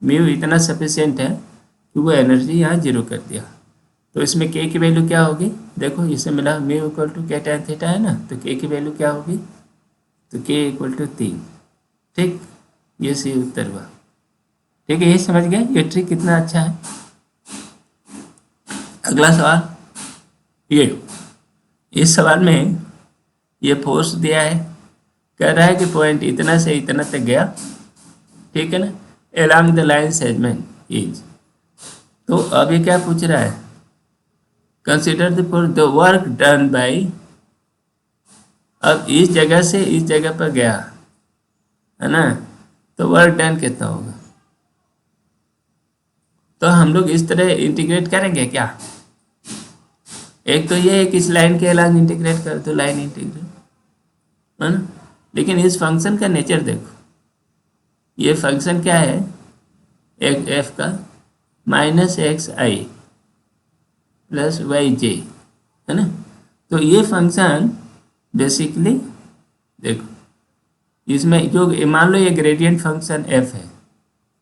म्यू इतना सफिशियंट है कि वो एनर्जी यहाँ 0 कर दिया। तो इसमें k की वैल्यू क्या होगी, देखो इसे मिला mu equal to k tan theta है ना, तो k की वैल्यू क्या होगी, तो k इक्वल टू 3, ठीक। ये सही उत्तर हुआ, ठीक है। ये समझ गए, ये ट्रिक कितना अच्छा है। अगला सवाल ये, इस सवाल में ये फोर्स दिया है, कह रहा है कि पॉइंट इतना से इतना तक गया, ठीक है ना, along the line segment is. तो अब ये क्या पूछ रहा है, consider the work done by, अब इस जगह से इस जगह पर गया है ना, तो वर्क डन कितना होगा। तो हम लोग इस तरह इंटीग्रेट करेंगे क्या, एक तो ये है कि इस लाइन के अलग इंटीग्रेट कर दो, लाइन इंटीग्रेट है ना, लेकिन इस फंक्शन का नेचर देखो, ये फंक्शन क्या है, एक एफ का माइनस एक्स आई प्लस वाई जे, है ना। तो ये फंक्शन बेसिकली देखो, इसमें जो मान लो ये ग्रेडियंट फंक्शन एफ है,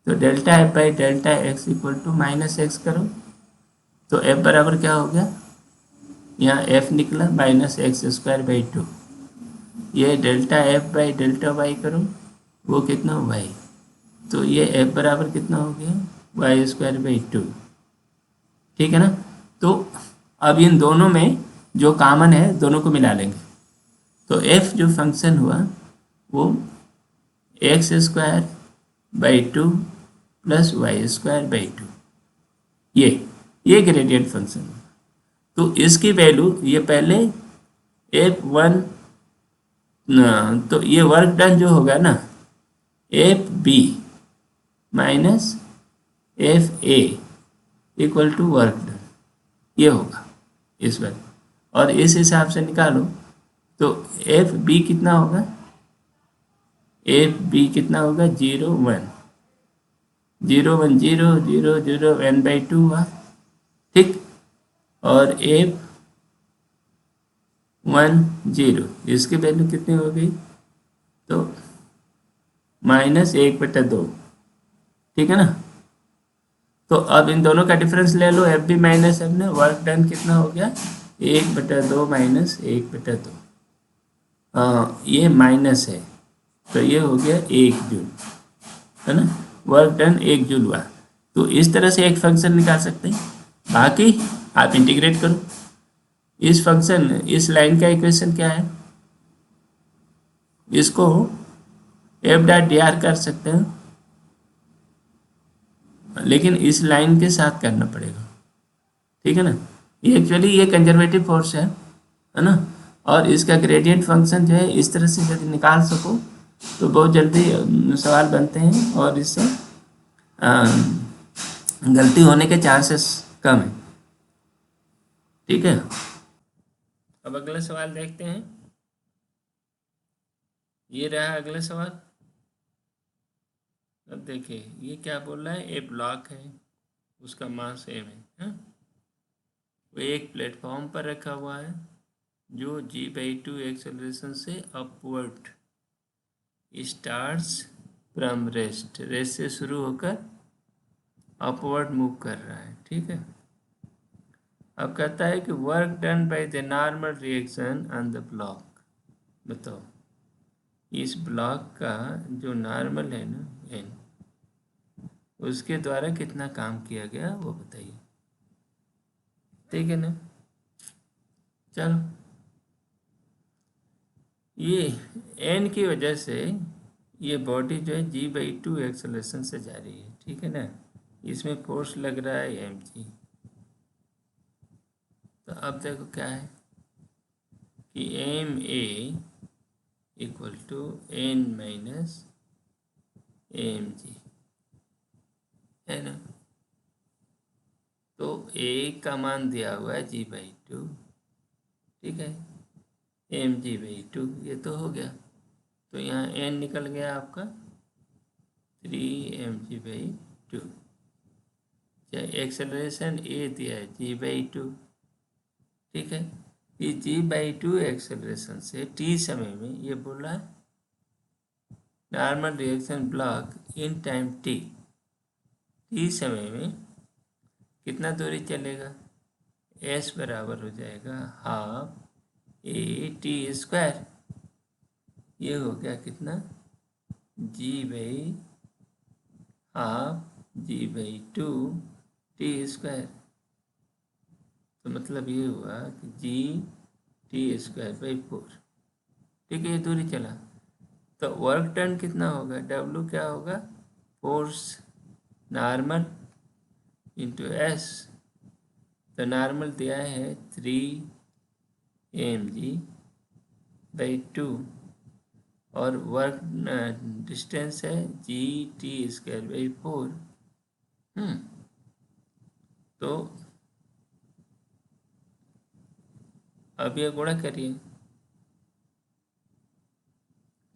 तो delta F by delta x equal to minus x करो, तो एफ बराबर क्या हो गया, यहाँ एफ निकला minus X square by two, ये delta F by delta Y करो, वो कितना वाई, तो ये एफ बराबर कितना हो गया, वाई स्क्वायर बाई टू, ठीक है ना। तो अब इन दोनों में जो कॉमन है दोनों को मिला लेंगे, तो एफ जो फंक्शन हुआ वो x square by two plus y square by two, ये ग्रेडियंट फंक्शन। तो इसकी वैल्यू ये पहले एफ वन, तो ये वर्क डन जो होगा ना, f b minus f a equal to work done, ये होगा इस बार, और इस हिसाब से निकालो, तो एफ बी कितना होगा, एफ बी कितना होगा, 0 1 0 1 0 0 0 n बाई टू हुआ, ठीक, और एफ 1 0 इसकी वैल्यू कितनी हो गई, तो -1/2, ठीक है ना। तो अब इन दोनों का डिफरेंस ले लो, एफ बी माइनस एफ ने, वर्क डन कितना हो गया, 1/2 माइनस 1/2, ये माइनस है, तो ये हो गया 1 जूल, है ना, वर्क डन 1 जूल हुआ। तो इस तरह से एक फंक्शन निकाल सकते हैं, बाकी आप इंटीग्रेट करो इस फंक्शन, इस लाइन का इक्वेशन क्या है, इसको एफ डॉट डी आर कर सकते हैं, लेकिन इस लाइन के साथ करना पड़ेगा, ठीक है ना। ये एक्चुअली ये कंजर्वेटिव फोर्स है ना, और इसका ग्रेडियंट फंक्शन जो है इस तरह से यदि निकाल सको तो बहुत जल्दी सवाल बनते हैं, और इससे गलती होने के चांसेस कम है, ठीक है। अब अगला सवाल देखते हैं, ये रहा अगला सवाल। अब देखिए ये क्या बोल रहा है, ए ब्लॉक है, उसका मास एम है, वो एक प्लेटफॉर्म पर रखा हुआ है जो g/2 एक्सेलरेशन से upward starts from rest, rest से शुरू होकर अपवर्ड मूव कर रहा है, ठीक है। अब कहता है कि work done by the normal reaction on the block, बताओ इस ब्लॉक का जो नॉर्मल है ना एन, उसके द्वारा कितना काम किया गया वो बताइए, ठीक है ना। चलो, ये एन की वजह से ये बॉडी जो है g/2 एक्सेलरेशन से जा रही है, ठीक है ना, इसमें फोर्स लग रहा है एम जी। तो अब देखो क्या है कि m a equal to n minus m g, है ना। तो ए का मान दिया हुआ है g/2, ठीक है, एम g/2, ये तो हो गया, तो यहाँ एन निकल गया आपका 3 mg/2, एक्सेलरेशन ए दिया है g/2, ठीक है। ये g/2 एक्सेलरेशन से टी समय में ये बोला normal reaction block in time T, T समय में कितना दूरी चलेगा, एस बराबर हो जाएगा हाफ ए टी स्क्वायर, ये हो गया कितना, g/हाफ g/2 टी स्क्वायर, तो मतलब ये हुआ कि G(T²/4). ठीक है, ये दूरी चला तो वर्क डन कितना होगा, W क्या होगा, फोर्स नॉर्मल इंटू S। तो नॉर्मल दिया है 3mg/2 और वर्क डिस्टेंस है G(T²/4। तो अब ये गुणा करिए,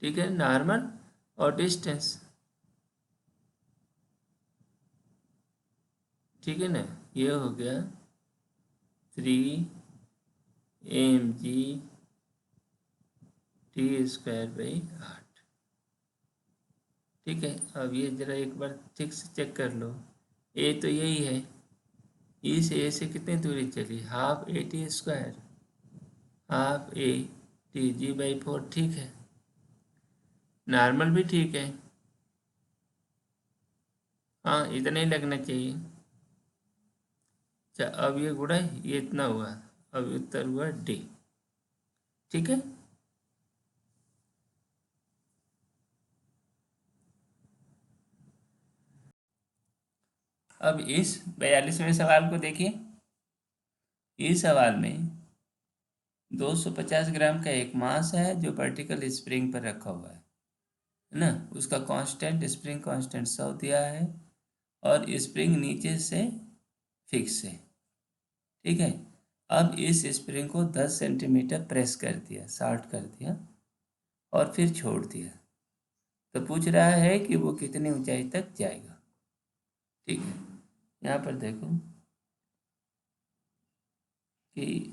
ठीक है, नॉर्मल और डिस्टेंस, ठीक है ना, ये हो गया 3mg(T²/8। ठीक है, अब ये जरा एक बार ठीक से चेक कर लो, ए तो यही है, ई से ए से कितनी दूरी चली, 12 AT², 12 AT(G/4), ठीक है, नॉर्मल भी ठीक है, हाँ इतना ही लगना चाहिए। अच्छा, अब ये गुणा ये इतना हुआ, अब उत्तर हुआ डी। ठीक है, अब इस 42वें सवाल को देखिए। इस सवाल में 250 ग्राम का एक मास है जो वर्टिकल स्प्रिंग पर रखा हुआ है ना, उसका कांस्टेंट स्प्रिंग कांस्टेंट 100 दिया है और स्प्रिंग नीचे से फिक्स है। ठीक है, अब इस स्प्रिंग को 10 सेंटीमीटर प्रेस कर दिया, शॉर्ट कर दिया और फिर छोड़ दिया, तो पूछ रहा है कि वो कितनी ऊंचाई तक जाएगा। ठीक है, यहाँ पर देखो कि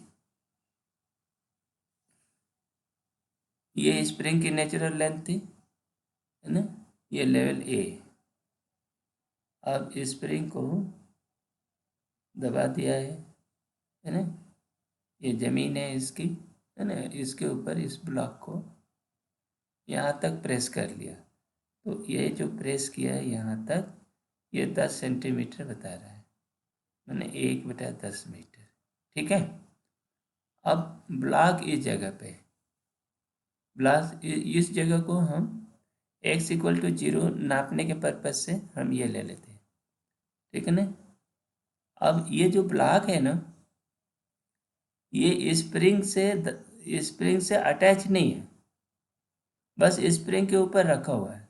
ये स्प्रिंग की नेचुरल लेंथ थी, है ना, ये लेवल ए। अब स्प्रिंग को दबा दिया है ना, ये ज़मीन है इसकी, है ना, इसके ऊपर इस ब्लॉक को यहाँ तक प्रेस कर लिया, तो ये जो प्रेस किया है यहाँ तक, ये 10 सेंटीमीटर बता रहा है, मैंने 1/10 मीटर। ठीक है, अब ब्लॉक इस जगह पे, ब्लॉक इस जगह को हम x=0 नापने के पर्पज से हम ये ले लेते हैं। ठीक है ना, अब ये जो ब्लॉक है ना, ये स्प्रिंग से अटैच नहीं है, बस स्प्रिंग के ऊपर रखा हुआ है।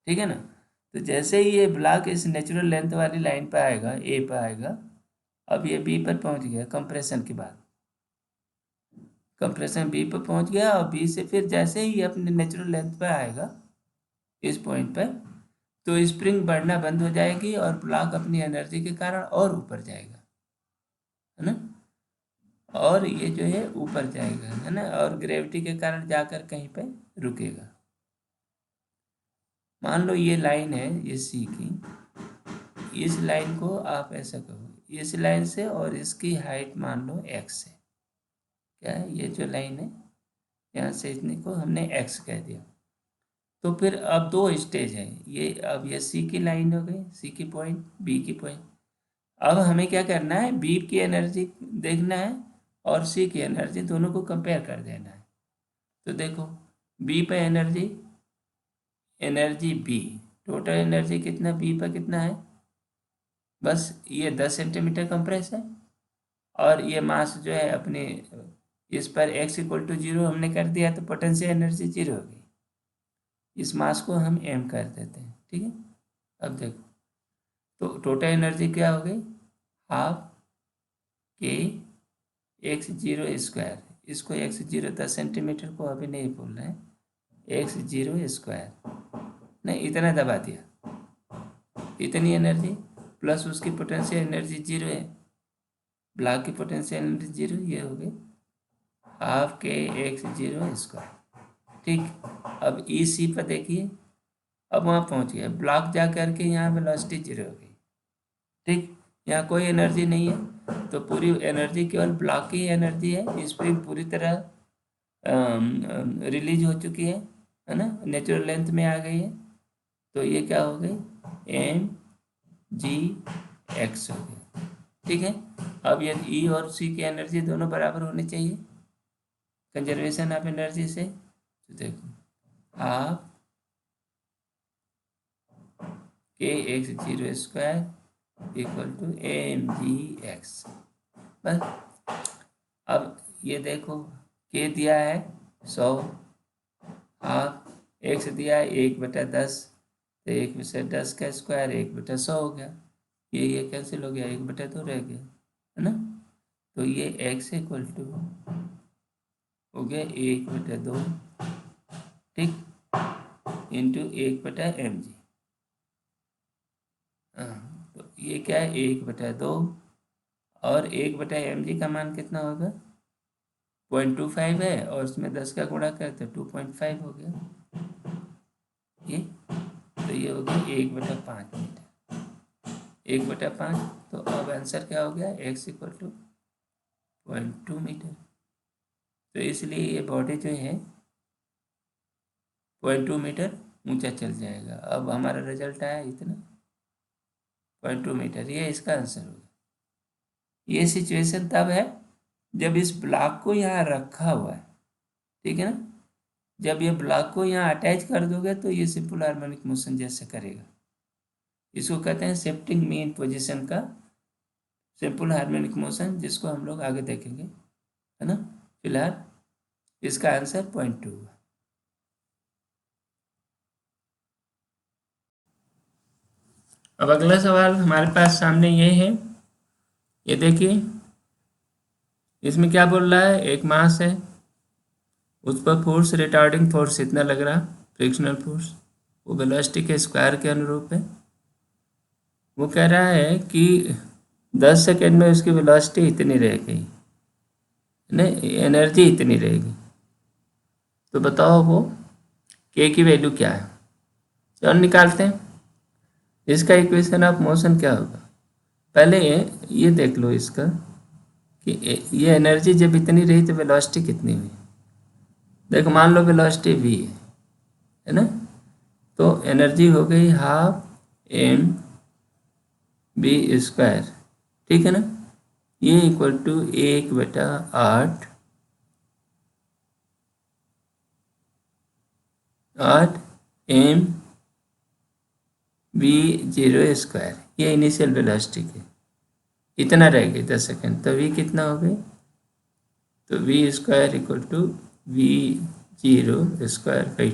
ठीक है ना, तो जैसे ही ये ब्लॉक इस नेचुरल लेंथ वाली लाइन पे आएगा, ए पे आएगा, अब ये बी पर पहुंच गया कंप्रेशन के बाद, कंप्रेशन बी पर पहुंच गया और बी से फिर जैसे ही अपने नेचुरल लेंथ पे आएगा इस पॉइंट पर, तो स्प्रिंग बढ़ना बंद हो जाएगी और ब्लॉक अपनी एनर्जी के कारण और ऊपर जाएगा, है ना, और ये जो है ऊपर जाएगा, है ना, और ग्रेविटी के कारण जाकर कहीं पे रुकेगा। मान लो ये लाइन है ये सी की, इस लाइन को आप ऐसा कहो, इस लाइन से और इसकी हाइट मान लो x है, क्या है, ये जो लाइन है यहाँ से इतने को हमने x कह दिया, तो फिर अब दो स्टेज है ये, अब ये सी की लाइन हो गई, सी की पॉइंट, बी की पॉइंट। अब हमें क्या करना है, बी की एनर्जी देखना है और सी की एनर्जी, दोनों को कंपेयर कर देना है। तो देखो बी पे एनर्जी बी, टोटल एनर्जी कितना बी पर कितना है, बस ये 10 सेंटीमीटर कंप्रेस है, और ये मास जो है अपने इस पर x=0 हमने कर दिया, तो पोटेंशियल एनर्जी 0 हो गई, इस मास को हम m कर देते हैं। ठीक है, अब देखो तो टोटल एनर्जी क्या हो गई, 12 k(x0²), इसको x0 10 सेंटीमीटर को अभी नहीं बोलना है, x0², नहीं इतना दबा दिया, इतनी एनर्जी प्लस उसकी पोटेंशियल एनर्जी 0 है, ब्लॉक की पोटेंशियल एनर्जी 0, ये हो गई 12 k(x0²). ठीक, अब ई सी पर देखिए, अब वहाँ पहुँच गया, ब्लॉक जा करके यहाँ वेलोसिटी 0 हो गई। ठीक, यहाँ कोई एनर्जी नहीं है, तो पूरी एनर्जी केवल ब्लॉक की एनर्जी है, स्प्रिंग पूरी तरह रिलीज हो चुकी है ना, नेचुरल लेंथ में आ गई है, तो ये क्या हो गई, mg(x) हो गया। ठीक है, अब यदि ई और सी की एनर्जी दोनों बराबर होनी चाहिए कंजर्वेशन ऑफ एनर्जी से, तो देखो आप के x zero square equal to M g x, बस। अब ये देखो के दिया है 100, हाफ एक्स दिया है 1/10, तो 1/10 का स्क्वायर 1/100 हो गया, ये कैंसिल हो गया, 1/2 रह गया, है ना। तो ये एक्स इक्वल टू हो गया 1/2, ठीक, इंटू 1/mg। तो ये क्या है 1/2, और 1/mg का मान कितना होगा 0.25 है, और उसमें 10 का गुणा करते 2.5 हो गया ये, तो ये हो गया 1/5 मीटर, 1/5। तो अब आंसर क्या हो गया x इक्वल टू 0.2 मीटर। तो इसलिए ये बॉडी जो है 0.2 मीटर ऊंचा चल जाएगा। अब हमारा रिजल्ट आया इतना 0.2 मीटर, ये इसका आंसर होगा। ये सिचुएशन तब है जब इस ब्लॉक को यहाँ रखा हुआ है, ठीक है ना। जब ये ब्लॉक को यहाँ अटैच कर दोगे तो ये सिंपल हार्मोनिक मोशन जैसे करेगा, इसको कहते हैं शिफ्टिंग मीन पोजीशन का सिंपल हार्मोनिक मोशन, जिसको हम लोग आगे देखेंगे, है ना। फिलहाल इसका आंसर 0.2 है। अब अगला सवाल हमारे पास सामने ये है, ये देखिए इसमें क्या बोल रहा है, एक मास है, उस पर फोर्स रिटार्डिंग फोर्स इतना लग रहा, फ्रिक्शनल फोर्स, वो वेलोसिटी के स्क्वायर के अनुरूप है। वो कह रहा है कि 10 सेकेंड में उसकी वेलोसिटी इतनी रहेगी, नहीं एनर्जी इतनी रहेगी। तो बताओ वो के की वैल्यू क्या है। चलो निकालते हैं। इसका इक्वेशन ऑफ मोशन क्या होगा, पहले ये देख लो इसका कि ये एनर्जी जब इतनी रही तो वेलोसिटी कितनी हुई। देखो मान लो वेलोसिटी v है ना, तो एनर्जी हो गई हाफ एम बी स्क्वायर, ठीक है ना। ये equal to 1/8 m v zero square, ये इनिशियल वेलोसिटी के इतना रह गई 10 सेकेंड, तो v कितना हो गई, तो v square equal to v0 square by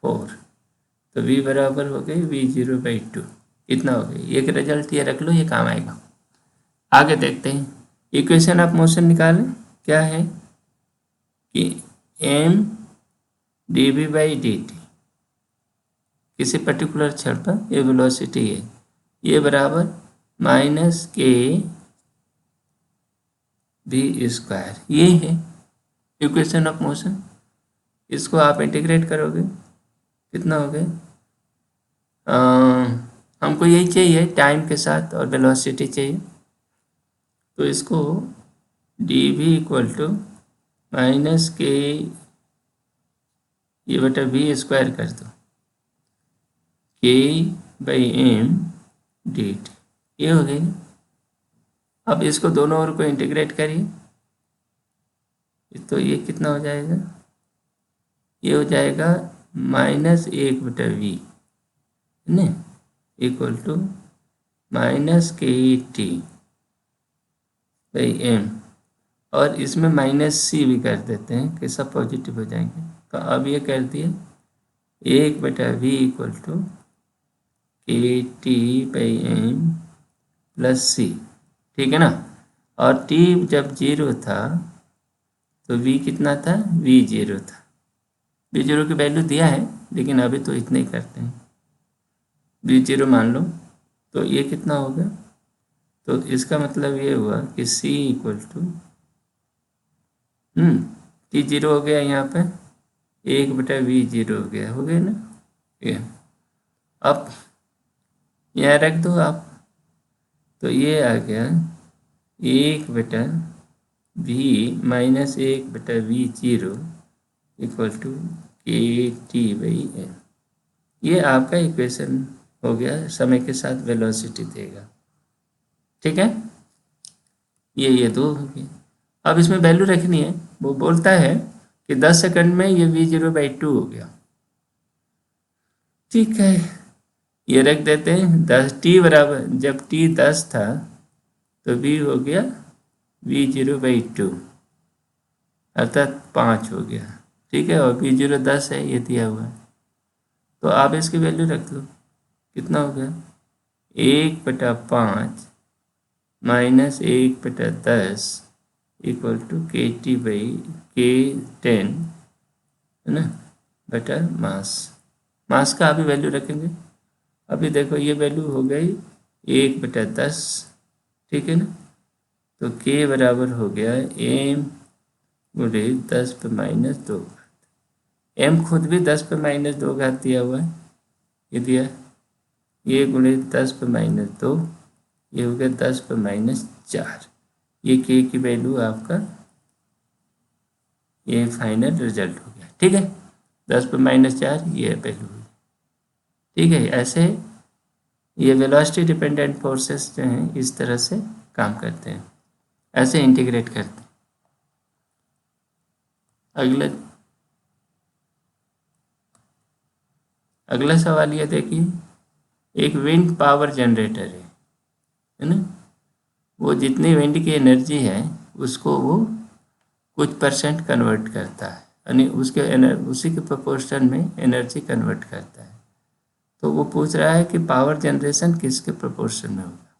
4, तो v बराबर हो गई v0/2, इतना हो गई। एक रिजल्ट ये रख लो, ये काम आएगा। आगे देखते हैं, इक्वेशन ऑफ मोशन निकालें, क्या है कि m dv/dt किसी पर्टिकुलर क्षण पर ये वेलोसिटी है, ये बराबर -k v स्क्वायर, ये है इक्वेशन ऑफ मोशन। इसको आप इंटीग्रेट करोगे कितना हो गया, हमको यही चाहिए टाइम के साथ और वेलोसिटी चाहिए, तो इसको dv इक्वल टू -k ये बटा v स्क्वायर कर दो, k/m dt, ये हो गई ना। अब इसको दोनों ओर को इंटीग्रेट करिए, तो ये कितना हो जाएगा, ये हो जाएगा -1/v है ना, इक्वल टू -kt/m, और इसमें -c भी कर देते हैं कि सब पॉजिटिव हो जाएंगे। तो अब ये कर दिए 1/v equal to kt/m plus c, ठीक है ना। और t जब 0 था तो v कितना था, v0 था। v0 की वैल्यू दिया है लेकिन अभी तो इतना ही करते हैं, v0 मान लो, तो ये कितना होगा, तो इसका मतलब ये हुआ कि c इक्वल टू t0 हो गया, यहाँ पे 1/v0 हो गया ना ये। अब यहाँ रख दो आप, तो ये आ गया 1/v-1/v0 इक्वल टू kt/m। ये आपका इक्वेशन हो गया, समय के साथ वेलोसिटी देगा, ठीक है। ये दो हो गया। अब इसमें वैल्यू रखनी है। वो बोलता है कि 10 सेकंड में ये V0/2 हो गया। ठीक है, ये रख देते हैं 10 टी बराबर, जब टी 10 था तो V हो गया V0/2 अर्थात 5 हो गया। ठीक है, और V0 10 है, ये दिया हुआ है। तो आप इसकी वैल्यू रख दो, कितना हो गया 1/5 माइनस 1/10 इक्वल टू KT/K10 है ना, बटा मास। मास का अभी वैल्यू रखेंगे। अभी देखो ये वैल्यू हो गई 1/10, ठीक है ना। तो K बराबर हो गया M गुणे 10⁻²। M खुद भी 10⁻² दिया हुआ है, ये दिया ये गुणे 10⁻², ये हो गया 10⁻4। ये K की वैल्यू आपका ये फाइनल रिजल्ट हो गया। ठीक है, 10⁻4 ये वैल्यू हुई। ठीक है, ऐसे ये वेलोसिटी डिपेंडेंट फोर्सेस जो हैं इस तरह से काम करते हैं, ऐसे इंटीग्रेट करते हैं। अगला अगला सवाल ये देखिए, एक विंड पावर जनरेटर है ना। वो जितनी विंड की एनर्जी है उसको वो कुछ परसेंट कन्वर्ट करता है, यानी उसी के प्रोपोर्शन में एनर्जी कन्वर्ट करता है। तो वो पूछ रहा है कि पावर जनरेशन किसके प्रोपोर्शन में होगा।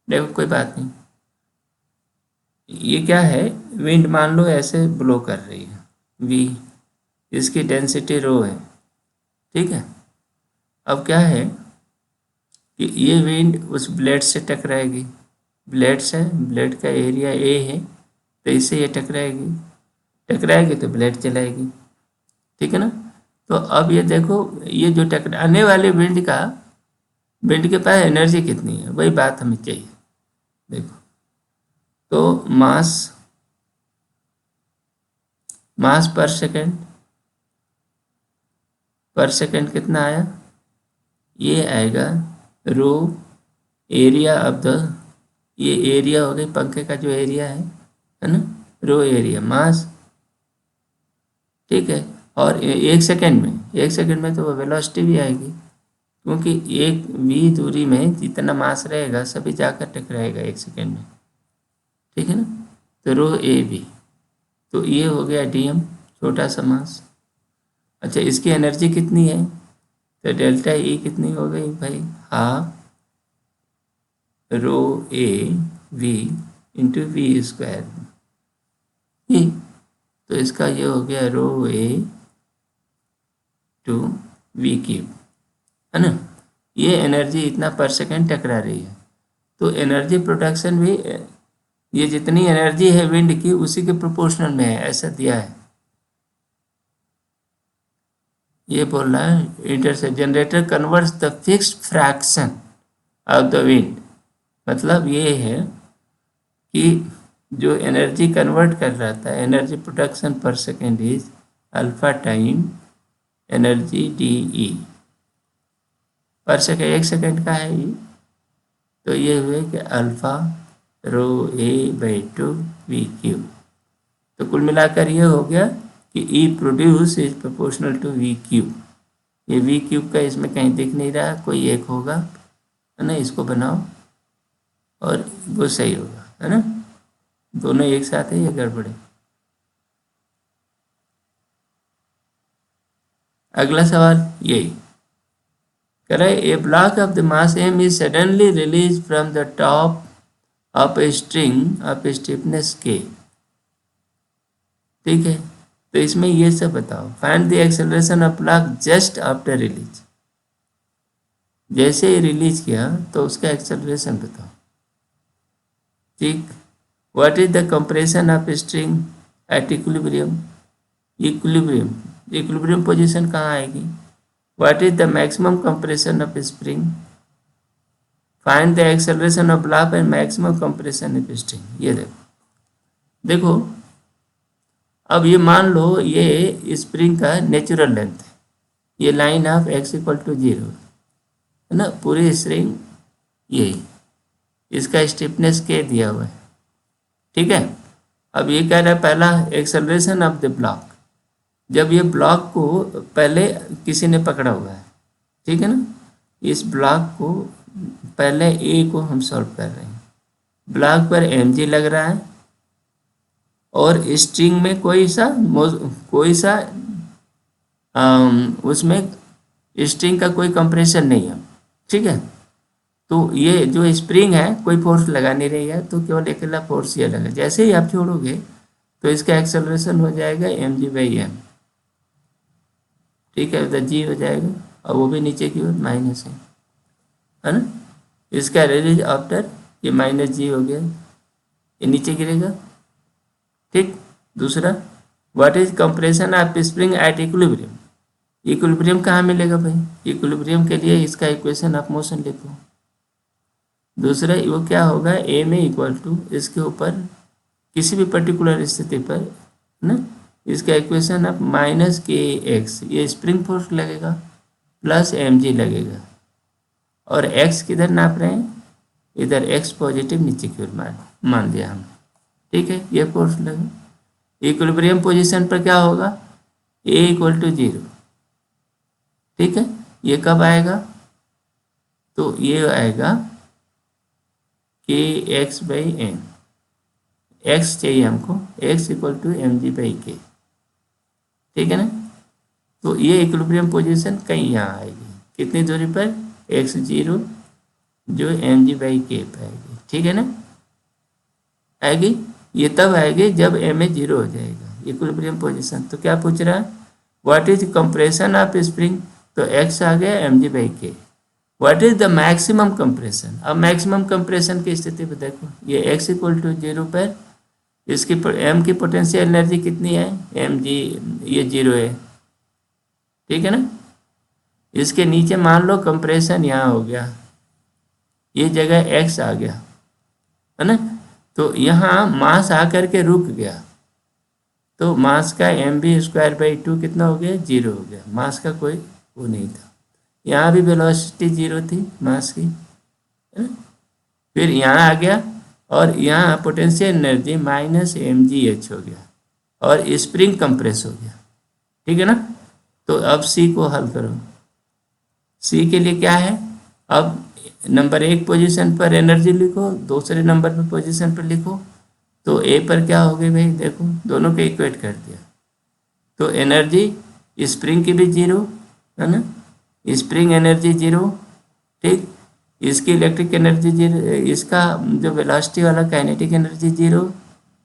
देखो कोई बात नहीं, ये क्या है, विंड मान लो ऐसे ब्लो कर रही है वी, इसकी डेंसिटी रो है। ठीक है, अब क्या है कि ये विंड उस ब्लेड से टकराएगी, ब्लेड का एरिया ए है, तो इससे ये टकराएगी तो ब्लेड चलाएगी। ठीक है ना। तो अब ये देखो, ये जो टकराने वाले विंड के पास एनर्जी कितनी है, वही बात हमें चाहिए। देखो तो मास पर सेकेंड कितना आया, ये आएगा रो एरिया ऑफ द, ये एरिया हो गई पंखे का जो एरिया है ना, रो एरिया मास। ठीक है, और एक सेकंड में तो वेलोसिटी भी आएगी, क्योंकि एक v दूरी में जितना मास रहेगा सभी जाकर टकराएगा 1 सेकंड में। ठीक है ना, तो रो ए बी, तो ये हो गया dm, छोटा सा मास। अच्छा, इसकी एनर्जी कितनी है, तो डेल्टा ई कितनी हो गई भाई, half rho A V into V²। तो इसका ये हो गया रो ए टू V³ है ना। ये एनर्जी इतना पर सेकेंड टकरा रही है, तो एनर्जी प्रोडक्शन भी ये जितनी एनर्जी है विंड की उसी के प्रोपोर्शनल में है, ऐसा दिया है। ये बोल रहा है intercept generator converts the fixed fraction of the wind, मतलब ये है कि जो एनर्जी कन्वर्ट कर रहा था, एनर्जी प्रोडक्शन पर second is alpha time energy DE पर सेकेंड, 1 सेकेंड का है ये। तो ये हुए कि अल्फा रो A/2 V³। तो कुल मिलाकर ये हो गया कि E produce is proportional to V³। ये V³ का इसमें कहीं दिख नहीं रहा, कोई एक होगा है ना, इसको बनाओ और वो सही होगा, है ना। दोनों एक साथ है, ये गड़बड़ है। अगला सवाल यही कह रहा है, a block of the mass m is suddenly release from the top of a string of stiffness k। ठीक है, तो इसमें ये सब बताओ, find the acceleration of block just after release. जैसे ही रिलीज किया तो उसका एक्सेलरेशन बताओ। ठीक, what is the compression of string at equilibrium. Equilibrium position कहाँ आएगी। What is the maximum compression of spring. Find the acceleration of block and maximum compression of string. ये देखो अब ये मान लो ये स्प्रिंग का नेचुरल लेंथ है, ये लाइन ऑफ x = 0 है ना, पूरी स्प्रिंग यही, इसका स्टिफनेस k दिया हुआ है। ठीक है। अब ये कह रहा है पहला एक्सेलरेशन ऑफ द ब्लॉक, जब ये ब्लॉक को पहले किसी ने पकड़ा हुआ है, ठीक है ना, इस ब्लॉक को पहले ए को हम सॉल्व कर रहे हैं, ब्लॉक पर mg लग रहा है और स्ट्रिंग में कोई सा उसमें स्ट्रिंग का कोई कंप्रेशन नहीं है, ठीक है। तो ये जो स्प्रिंग है कोई फोर्स लगा नहीं रही है, तो केवल अकेला फोर्स ये लगा, जैसे ही आप छोड़ोगे तो इसका एक्सेलरेशन हो जाएगा mg/m, ठीक है, तो g हो जाएगा और वो भी नीचे की ओर माइनस है ना। इसका रिलीज आफ्टर ये -g हो गया, ये नीचे गिरेगा, ठीक। दूसरा, what is compression of spring at equilibrium, equilibrium कहाँ मिलेगा भाई, इक्विलिब्रियम के लिए इसका इक्वेशन ऑफ मोशन लिखो। दूसरा वो क्या होगा, ए में इक्वल टू इसके ऊपर किसी भी पर्टिकुलर स्थिति पर ना इसका इक्वेशन ऑफ -kx, ये स्प्रिंग फोर्स लगेगा प्लस mg लगेगा, और x किधर नाप रहे हैं, इधर x पॉजिटिव नीचे की ओर मान दिया हमने, ठीक है। ये फोर्स लगा, इक्विलिब्रियम पोजीशन पर क्या होगा, a = 0, ठीक है। ये कब आएगा, तो ये आएगा kx/m, x चाहिए हमको, x = mg/k, ठीक है ना। तो ये इक्विलिब्रियम पोजीशन कहीं यहाँ आएगी, कितनी दूरी पर, x0 जो mg/k पे आएगी, ठीक है ना, आएगी। ये तब आएगी जब ma 0 हो जाएगा, इक्विलिब्रियम पोजीशन। तो क्या पूछ रहा है, what is compression of spring, तो x आ गया mg/k। What is the maximum compression, अब मैक्सिमम कंप्रेशन की स्थिति पर देखो, ये x = 0 पर इसकी m की पोटेंशियल एनर्जी कितनी है, mg, ये 0 है, ठीक है ना। इसके नीचे मान लो कंप्रेशन यहाँ हो गया, ये जगह x आ गया, है ना, तो यहाँ मास आकर के रुक गया, तो मास का mv²/2 कितना हो गया, 0 हो गया, मास का कोई वो नहीं था। यहाँ भी वेलोसिटी 0 थी मास की, है ना। फिर यहाँ आ गया और यहाँ पोटेंशियल एनर्जी -mgh हो गया और स्प्रिंग कंप्रेस हो गया, ठीक है ना। तो अब सी को हल करो, सी के लिए क्या है, अब नंबर 1 पोजीशन पर एनर्जी लिखो, दूसरे नंबर पर पोजीशन पर लिखो, तो ए पर क्या हो गई भाई, देखो दोनों के इक्वेट कर दिया, तो एनर्जी स्प्रिंग की भी 0 है ना, स्प्रिंग एनर्जी 0, ठीक, इसकी इलेक्ट्रिक एनर्जी 0, इसका जो वेलोसिटी वाला काइनेटिक एनर्जी 0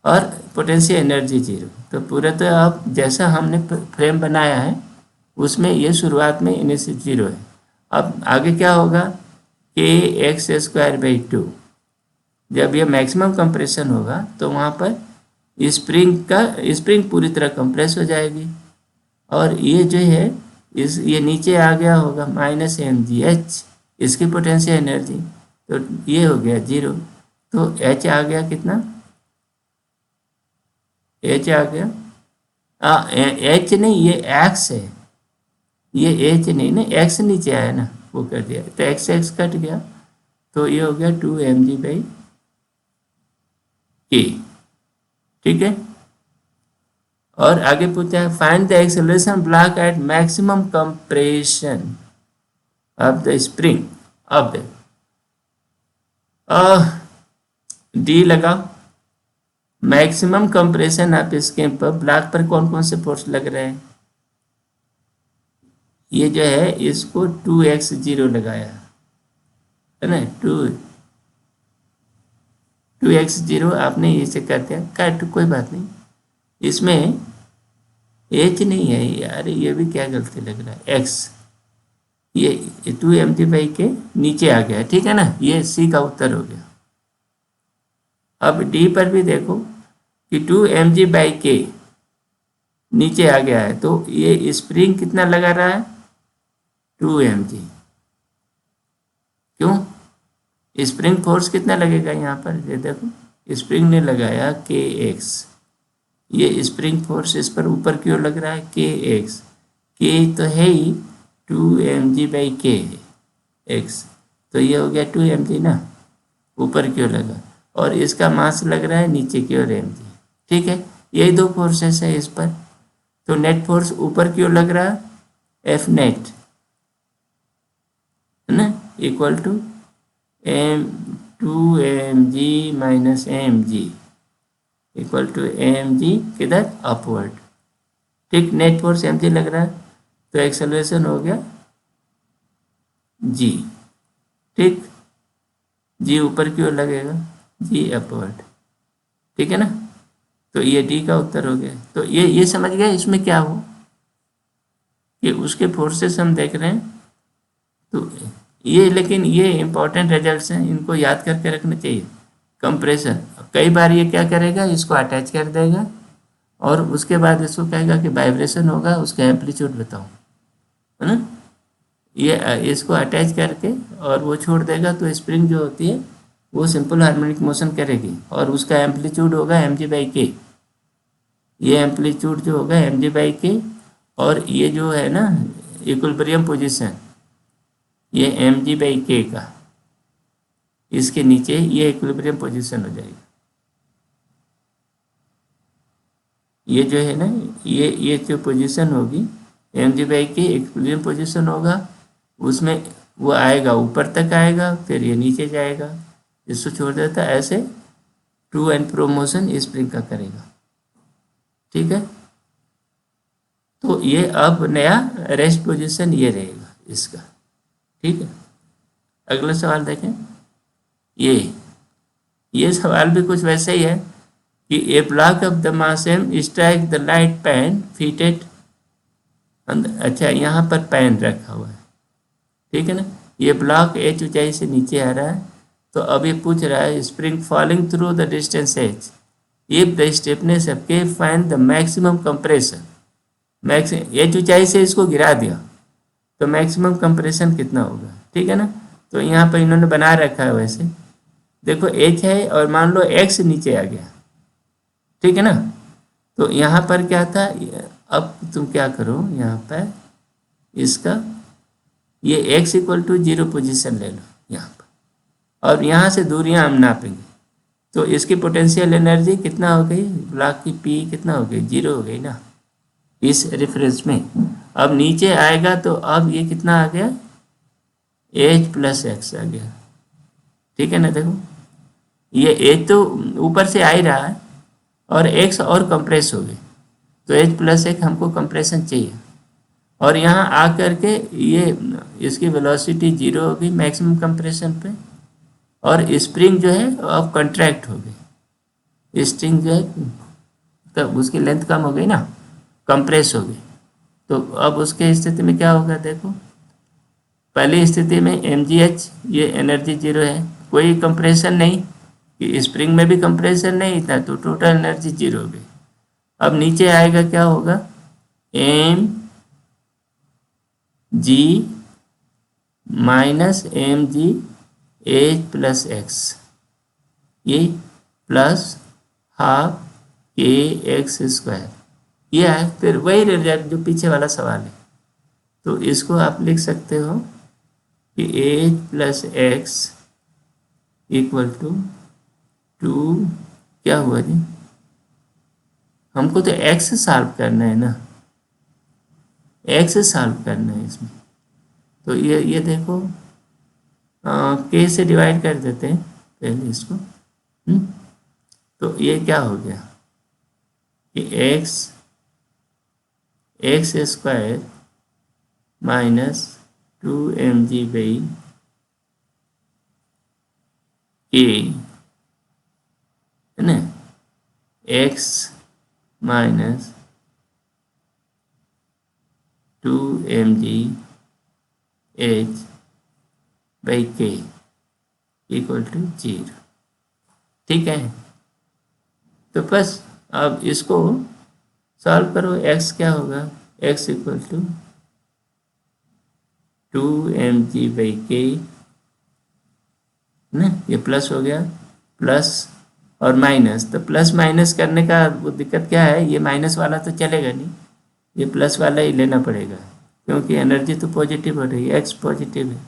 और पोटेंशियल एनर्जी 0। तो पूरा तो अब जैसा हमने फ्रेम बनाया है उसमें ये शुरुआत में इनिशियल 0 है। अब आगे क्या होगा, kx²/2, जब ये मैक्सिमम कंप्रेशन होगा तो वहाँ पर स्प्रिंग पूरी तरह कंप्रेस हो जाएगी और ये जो है ये नीचे आ गया होगा -mgh, इसकी पोटेंशियल एनर्जी, तो ये हो गया 0, तो h आ गया कितना, h आ गया h नहीं, ये x है, ये h नहीं ना, x नीचे आया ना, वो कर दिया, तो x कट गया, तो ये हो गया 2mg/k, ठीक है। और आगे पूछा है find the acceleration block at maximum compression of the spring of the, डी लगाओ, मैक्सिमम कंप्रेशन ऑफ स्प्रिंग पर ब्लॉक पर कौन कौन से फोर्स लग रहे हैं, ये जो है इसको 2x0 लगाया है ना, 2x0 आपने इसे कर दिया, काट कोई बात नहीं, इसमें h नहीं है यार, ये भी क्या गलती लग रहा है, x, ये 2mg/k नीचे आ गया, ठीक है ना, ये सी का उत्तर हो गया। अब डी पर भी देखो कि 2mg/k नीचे आ गया है, तो ये स्प्रिंग कितना लगा रहा है, 2mg, क्यों, स्प्रिंग फोर्स कितना लगेगा यहाँ पर, ये देखो स्प्रिंग ने लगाया kx, ये स्प्रिंग फोर्स इस पर ऊपर की ओर लग रहा है kx, k तो है ही 2mg/k x, तो ये हो गया 2mg ना, ऊपर की ओर लगा, और इसका मास लग रहा है नीचे की ओर mg। ठीक है, यही दो फोर्सेस है इस पर। तो नेट फोर्स ऊपर की ओर लग रहा है एफ नेट, है ना, equal to m 2mg minus mg equal to mg किधर, अपवर्ड। ठीक, नेट फोर्स mg लग रहा है तो एक्सेलरेशन हो गया g। ठीक, g ऊपर की ओर लगेगा, g अपवर्ड। ठीक है ना, तो ये डी का उत्तर हो गया। तो ये समझ गया इसमें क्या हो कि उसके फोर्सेस हम देख रहे हैं। तो ये, लेकिन ये इंपॉर्टेंट रिजल्ट्स हैं, इनको याद करके रखना चाहिए। कंप्रेशन, कई बार ये क्या करेगा, इसको अटैच कर देगा और उसके बाद इसको कहेगा कि वाइब्रेशन होगा, उसका एम्पलीट्यूड बताओ, है ना। ये इसको अटैच करके और वो छोड़ देगा तो स्प्रिंग जो होती है वो सिंपल हार्मोनिक मोशन करेगी और उसका एम्पलीट्यूड होगा mg/k। ये एम्पलीट्यूड जो होगा mg/k, और ये जो है ना इक्विलिब्रियम पोजीशन, ये mg/k का, इसके नीचे ये इक्विलिब्रियम पोजीशन हो जाएगी। ये जो है ना, ये जो पोजीशन होगी mg/k इक्विलिब्रियम पोजीशन होगा, उसमें वो आएगा ऊपर तक आएगा, फिर ये नीचे जाएगा, इसको छोड़ देता है। ऐसे to and fro motion spring का करेगा। ठीक है, तो ये अब नया रेस्ट पोजीशन ये रहेगा इसका। ठीक है, अगला सवाल देखें। ये सवाल भी कुछ वैसे ही है कि a block of the mass M strike the light pan fitted. अच्छा, यहाँ पर पैन रखा हुआ है, ठीक है ना। ये ब्लॉक एच ऊंचाई से नीचे आ रहा है, तो अब ये पूछ रहा है spring falling through the distance H if the stiffness of K find the maximum compression. H ऊंचाई से इसको गिरा दिया तो मैक्सिमम कंप्रेशन कितना होगा। ठीक है ना, तो यहाँ पर इन्होंने बना रखा है वैसे, देखो एच है और मान लो एक्स नीचे आ गया। ठीक है ना, तो यहाँ पर क्या था, अब तुम क्या करो, यहाँ पर इसका ये x इक्वल टू 0 पोजिशन ले लो यहाँ पर, और यहाँ से दूरियाँ हम नापेंगे। तो इसकी पोटेंशियल एनर्जी कितना हो गई, ब्लॉक की पी कितना हो गई, 0 हो गई ना इस रेफरेंस में। अब नीचे आएगा तो अब ये कितना आ गया, एच प्लस एक्स आ गया। ठीक है ना, देखो ये एच तो ऊपर से आ ही रहा है और एक्स और कंप्रेस हो गए, तो एच प्लस एक हमको कंप्रेशन चाहिए। और यहाँ आ करके ये इसकी वेलोसिटी 0 हो गई मैक्सिमम कंप्रेशन पे, और स्प्रिंग जो है अब कंट्रैक्ट हो गई, स्प्रिंग जो है तब उसकी लेंथ कम हो गई ना, कंप्रेस हो गई। तो अब उसके स्थिति में क्या होगा, देखो पहली स्थिति में mgh ये एनर्जी 0 है, कोई कंप्रेशन नहीं, कि स्प्रिंग में भी कंप्रेशन नहीं था, तो टोटल एनर्जी 0 हो गई। अब नीचे आएगा क्या होगा, mg minus mg H plus x, ये प्लस हाफ के एक्स स्क्वायर, ये है फिर वही रिजल्ट जो पीछे वाला सवाल है। तो इसको आप लिख सकते हो कि h plus x equal to 2, क्या हुआ जी, हमको तो एक्स सॉल्व करना है ना, एक्स सॉल्व करना है इसमें। तो ये देखो के से डिवाइड कर देते हैं पहले इसको। तो ये क्या हो गया कि एक्स स्क्वायर माइनस 2mg/k है ना, x minus 2mgh/k equal to 0। ठीक है, तो बस अब इसको सॉल्व करो। x क्या होगा, x इक्वल टू 2mg/k ना, ये प्लस हो गया, प्लस और माइनस, तो प्लस माइनस करने का वो दिक्कत क्या है, ये माइनस वाला तो चलेगा नहीं, ये प्लस वाला ही लेना पड़ेगा क्योंकि एनर्जी तो पॉजिटिव हो रही है, एक्स पॉजिटिव है।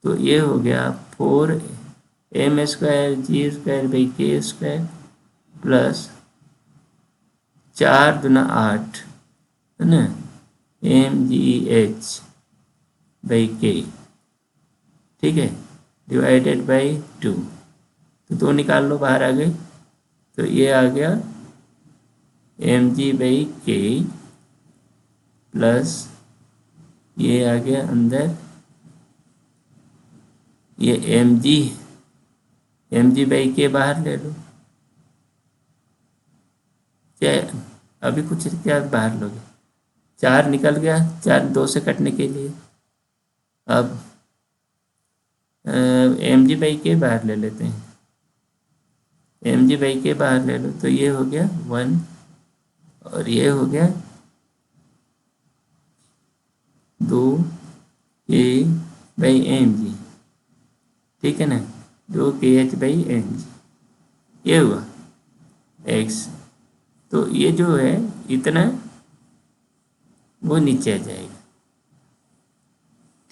तो ये हो गया 4 m square g square by k square plus 4 × 8 है ना एम जी एच बाई के, ठीक है, डिवाइडेड बाई 2। तो 2 निकाल लो, बाहर आ गए, तो ये आ गया एम जी बाई के प्लस ये आ गया अंदर ये एम जी बाई के बाहर ले लो, क्या अभी कुछ क्या बाहर लोगे, 4 निकल गया, 4 2 से कटने के लिए। अब एम जी बाई के बाहर ले लेते हैं, एम जी बाई के बाहर ले लो, तो ये हो गया 1 और ये हो गया 2 के बाई एम जी, ठीक है ना, 2 के एच बाई एम जी, ये हुआ एक्स। तो ये जो है इतना वो नीचे आ जाएगा,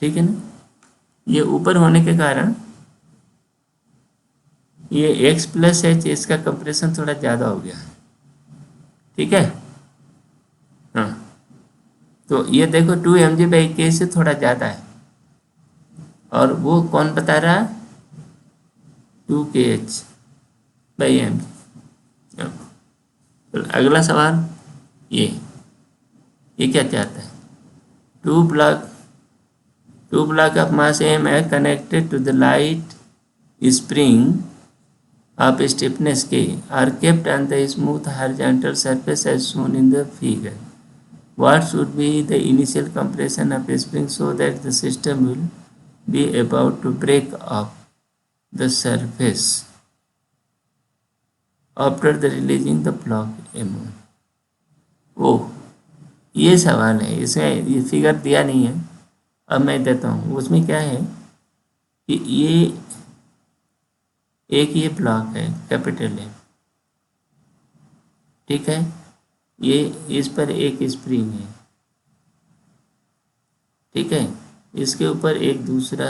ठीक है ना। ये ऊपर होने के कारण ये एक्स प्लस एच, इसका कंप्रेशन थोड़ा ज़्यादा हो गया, ठीक है। हाँ, तो ये देखो 2 mg/k से थोड़ा ज़्यादा है, और वो कौन बता रहा है, 2 kh/m। तो अगला सवाल ये क्या चाहता है, to block of mass m है connected to the light spring of stiffness k are kept on the smooth horizontal surface as shown in the figure. What should be the initial compression of a spring so that the system will be about to break off the surface after the releasing the block m1? ओह, ये सवाल है, इसमें ये figure दिया नहीं है, अब मैं देता हूँ। उसमें क्या है कि ये ब्लॉक है कैपिटल है, ठीक है, ये इस पर एक स्प्रिंग है, ठीक है, इसके ऊपर एक दूसरा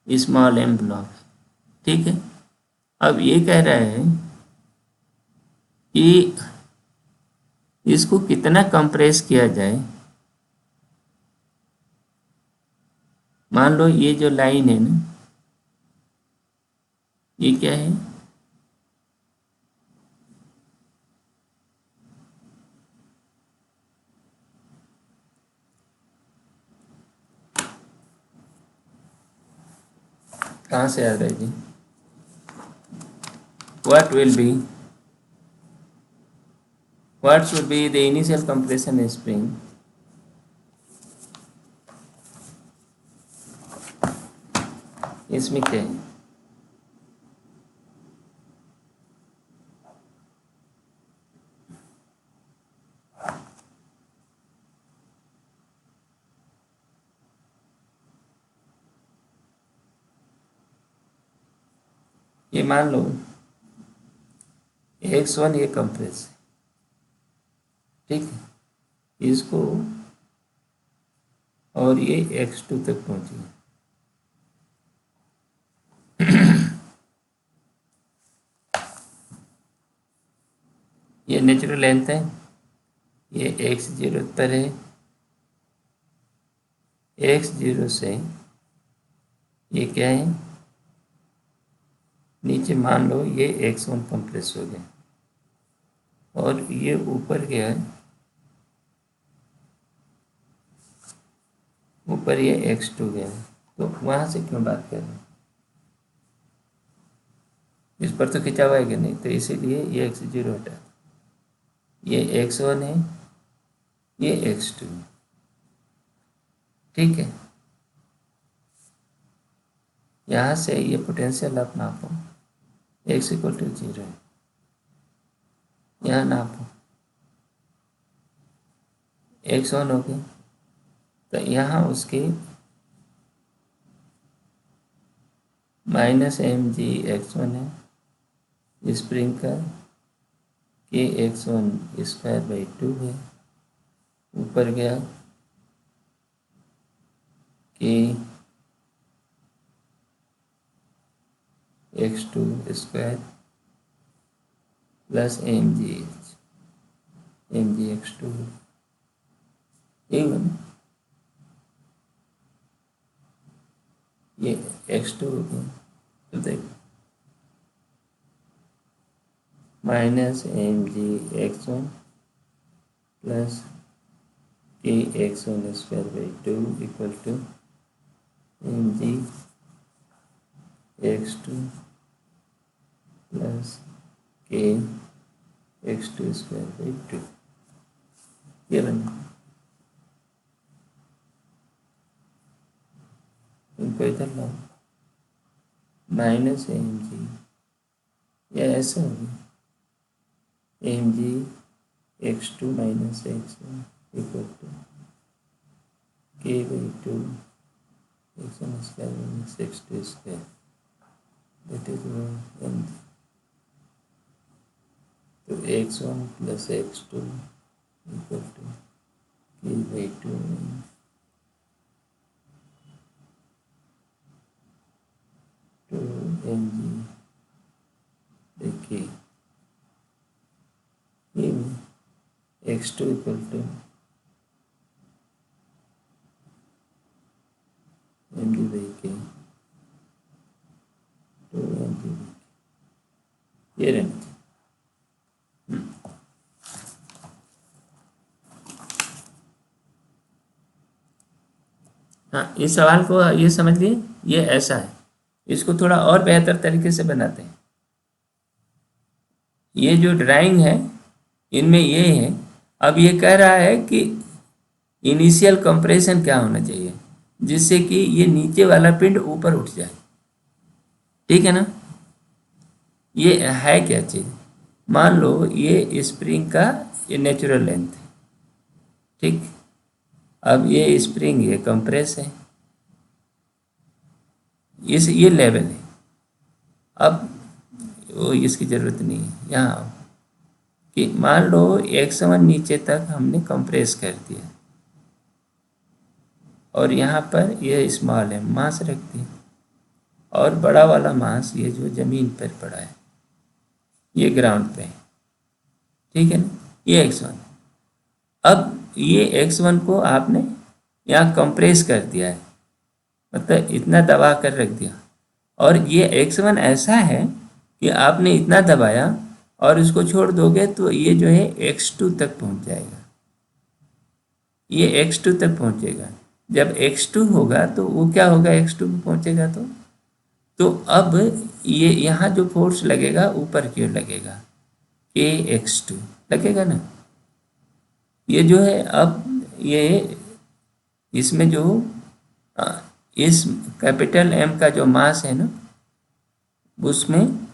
स्मॉल एम ब्लॉक है, ठीक है। अब ये कह रहा है कि इसको कितना कंप्रेस किया जाए। मान लो ये जो लाइन है ना, ये क्या है, कहाँ से आ रहा है जी, what should be the initial compression spring इसमें क्या है, ये मान लो x1 ये कंप्रेस है, ठीक है, इसको और ये x2 तक पहुंची, ये नेचुरल लेंथ है, ये x0 पर है, x0 से ये क्या है, नीचे मान लो ये x1 कंप्रेस हो गया और ये ऊपर गया है, ऊपर ये x2 गया है, तो वहाँ से क्यों बात कर रहे हैं, इस पर तो खिंचा हुआ है कि नहीं, तो इसीलिए ये x0 हटा, ये x1 है, ये x2, ठीक है। यहाँ से ये पोटेंशियल आप नापो, x=0 है, यहाँ नापो x1 हो गया, तो यहाँ उसके -mg(x1) है, स्प्रिंग का kx1² है, ऊपर गया k x2 square plus m जी x2 इवन ये x2 हो गया, तो देखो minus m g x1 plus k x1 square by 2 equal to M G x2 plus k x2 square by 2 ये बना। इनको इधर लाओ, माइनस एम जी, या ऐसा होगा M G x2 minus x1 equal to K by 2 x1 square minus x2 square, that is M G. तो x1 plus x2 equal to K by 2 two M G. देखिए ये x2 equal to M G by K two M G by K, ये रहना चाहिए। हाँ, इस सवाल को ये समझ लिए, ये ऐसा है। इसको थोड़ा और बेहतर तरीके से बनाते हैं। ये जो ड्राइंग है इनमें ये है, अब ये कह रहा है कि इनिशियल कंप्रेशन क्या होना चाहिए जिससे कि ये नीचे वाला पिंड ऊपर उठ जाए, ठीक है ना। ये है क्या चीज़, मान लो ये स्प्रिंग का ये नेचुरल लेंथ है, ठीक। अब ये स्प्रिंग ये कंप्रेस है, इस ये लेवल है। अब वो इसकी ज़रूरत नहीं है यहाँ, कि मान लो x1 नीचे तक हमने कंप्रेस कर दिया और यहाँ पर ये स्मॉल है मास रख दिया, और बड़ा वाला मास ये जो ज़मीन पर पड़ा है ये ग्राउंड पे है, ठीक है ना, ये x1। अब ये x1 को आपने यहाँ कंप्रेस कर दिया है, मतलब इतना दबा कर रख दिया, और ये x1 ऐसा है कि आपने इतना दबाया और इसको छोड़ दोगे तो ये जो है x2 तक पहुंच जाएगा, ये x2 तक पहुंचेगा। जब x2 होगा तो वो क्या होगा, x2 पे पहुंचेगा तो अब ये यहाँ जो फोर्स लगेगा ऊपर की ओर लगेगा, kx2 लगेगा ना। ये जो है अब ये इसमें जो इस कैपिटल M का जो मास है ना उसमें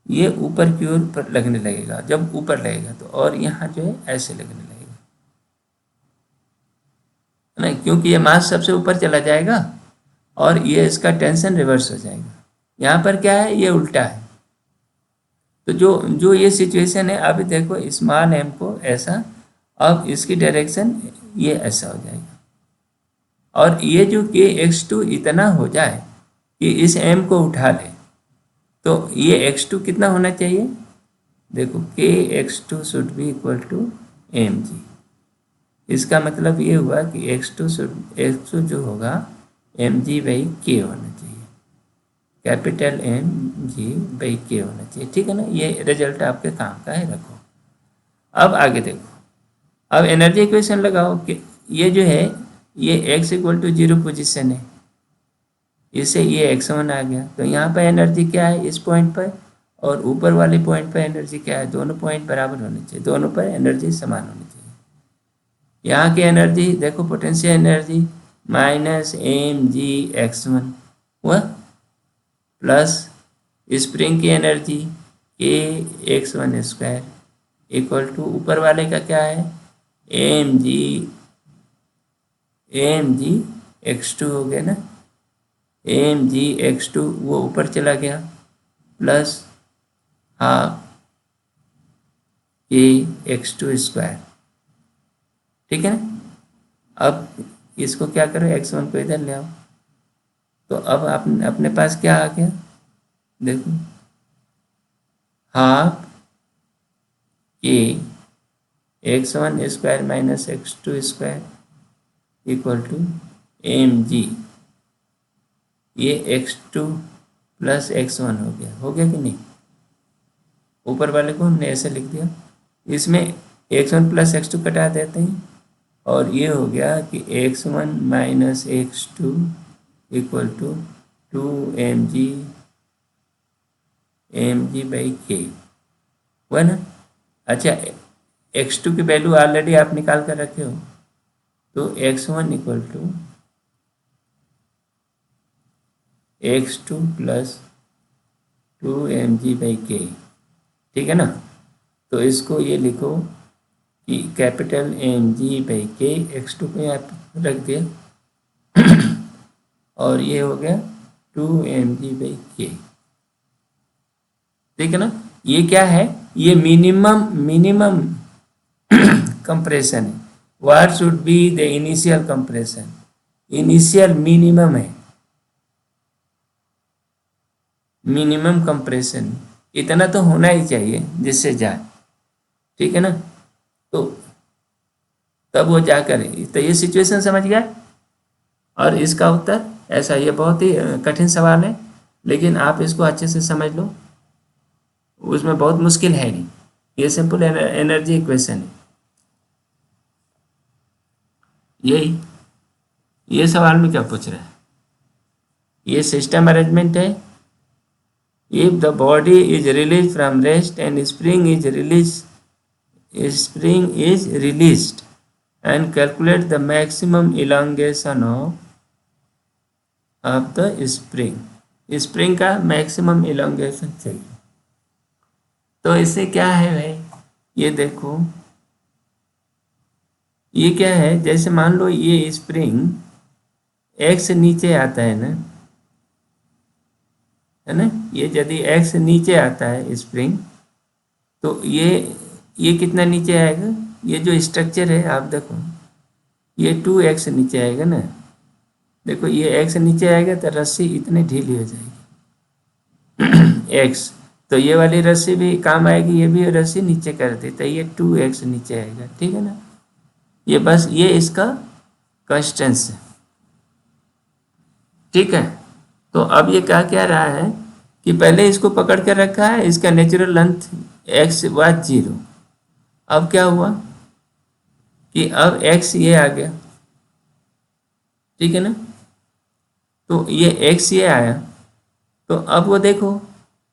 ये ऊपर की ओर पर लगने लगेगा, जब ऊपर लगेगा तो, और यहाँ जो है ऐसे लगने लगेगा ना, क्योंकि ये मास सबसे ऊपर चला जाएगा और ये इसका टेंशन रिवर्स हो जाएगा। यहाँ पर क्या है, ये उल्टा है। तो जो जो ये सिचुएशन है, अभी देखो स्मॉल m को ऐसा, अब इसकी डायरेक्शन ये ऐसा हो जाएगा, और ये जो kx2 इतना हो जाए कि इस m को उठा ले, तो ये x2 कितना होना चाहिए, देखो kx2 should be equal to mg। इसका मतलब ये हुआ कि x2 जो होगा mg बाई k होना चाहिए, कैपिटल mg बाई k होना चाहिए, ठीक है ना। ये रिजल्ट आपके काम का है, रखो। अब आगे देखो, अब एनर्जी इक्वेशन लगाओ कि ये जो है ये x इक्वल टू 0 पोजिशन है, इससे ये x1 आ गया, तो यहाँ पर एनर्जी क्या है इस पॉइंट पर, और ऊपर वाले पॉइंट पर एनर्जी क्या है, दोनों पॉइंट बराबर होने चाहिए, दोनों पर एनर्जी समान होनी चाहिए। यहाँ की एनर्जी देखो, potential energy minus m g x1 हुआ, प्लस स्प्रिंग की energy kx1 square equal to ऊपर वाले का क्या है, एम जी x2 हो गया ना, एम जी x2 वो ऊपर चला गया, प्लस हाफ kx2 स्क्वायर, ठीक है ना। अब इसको क्या करो, x1 को इधर ले आओ, तो अब अपने पास क्या आ गया, देखो half k x1 square minus x2 square equal to mg, ये x2 प्लस x1 हो गया कि नहीं? ऊपर वाले को हमने ऐसे लिख दिया, इसमें x1 प्लस x2 कटा देते हैं और ये हो गया कि x1 minus x2 equal to 2mg by के हुआ ना। अच्छा, x2 की वैल्यू ऑलरेडी आप निकाल कर रखे हो, तो x1 equal to x2 plus 2mg by के, ठीक है ना। तो इसको ये लिखो कि कैपिटल mg बाई के, x2 को यहाँ रख दिया और ये हो गया 2mg बाई के, ठीक है ना। ये क्या है? ये मिनिमम कंप्रेशन है। What should be the initial compression? Initial minimum है, मिनिमम कंप्रेशन इतना तो होना ही चाहिए जिससे जाए, ठीक है ना। तो तब वो जा करे, तो ये सिचुएशन समझ गया। और इसका उत्तर ऐसा, ये बहुत ही कठिन सवाल है लेकिन आप इसको अच्छे से समझ लो, उसमें बहुत मुश्किल है नहीं, ये सिंपल एनर्जी इक्वेशन है। यही ये सवाल में क्या पूछ रहा है? ये सिस्टम अरेंजमेंट है। If the body is release from rest and spring is released and calculate the maximum elongation of the spring. Spring का मैक्सिमम इलोंगेशन चाहिए। तो इससे क्या है भाई, ये देखो ये क्या है, जैसे मान लो ये स्प्रिंग x से नीचे आता है ना, है ना। ये यदि x से नीचे आता है स्प्रिंग, तो ये कितना नीचे आएगा? ये जो स्ट्रक्चर है आप देखो, ये 2x नीचे आएगा ना। देखो ये x नीचे आएगा तो रस्सी इतनी ढीली हो जाएगी x, तो ये वाली रस्सी भी काम आएगी, ये भी रस्सी नीचे कर दी तो ये 2x नीचे आएगा, ठीक है ना। ये बस ये इसका कंस्टेंस है, ठीक है। तो अब ये क्या रहा है कि पहले इसको पकड़ कर रखा है, इसका नेचुरल लेंथ x वाज 0। अब क्या हुआ कि अब x ये आ गया, ठीक है ना। तो ये x ये आया, तो अब वो देखो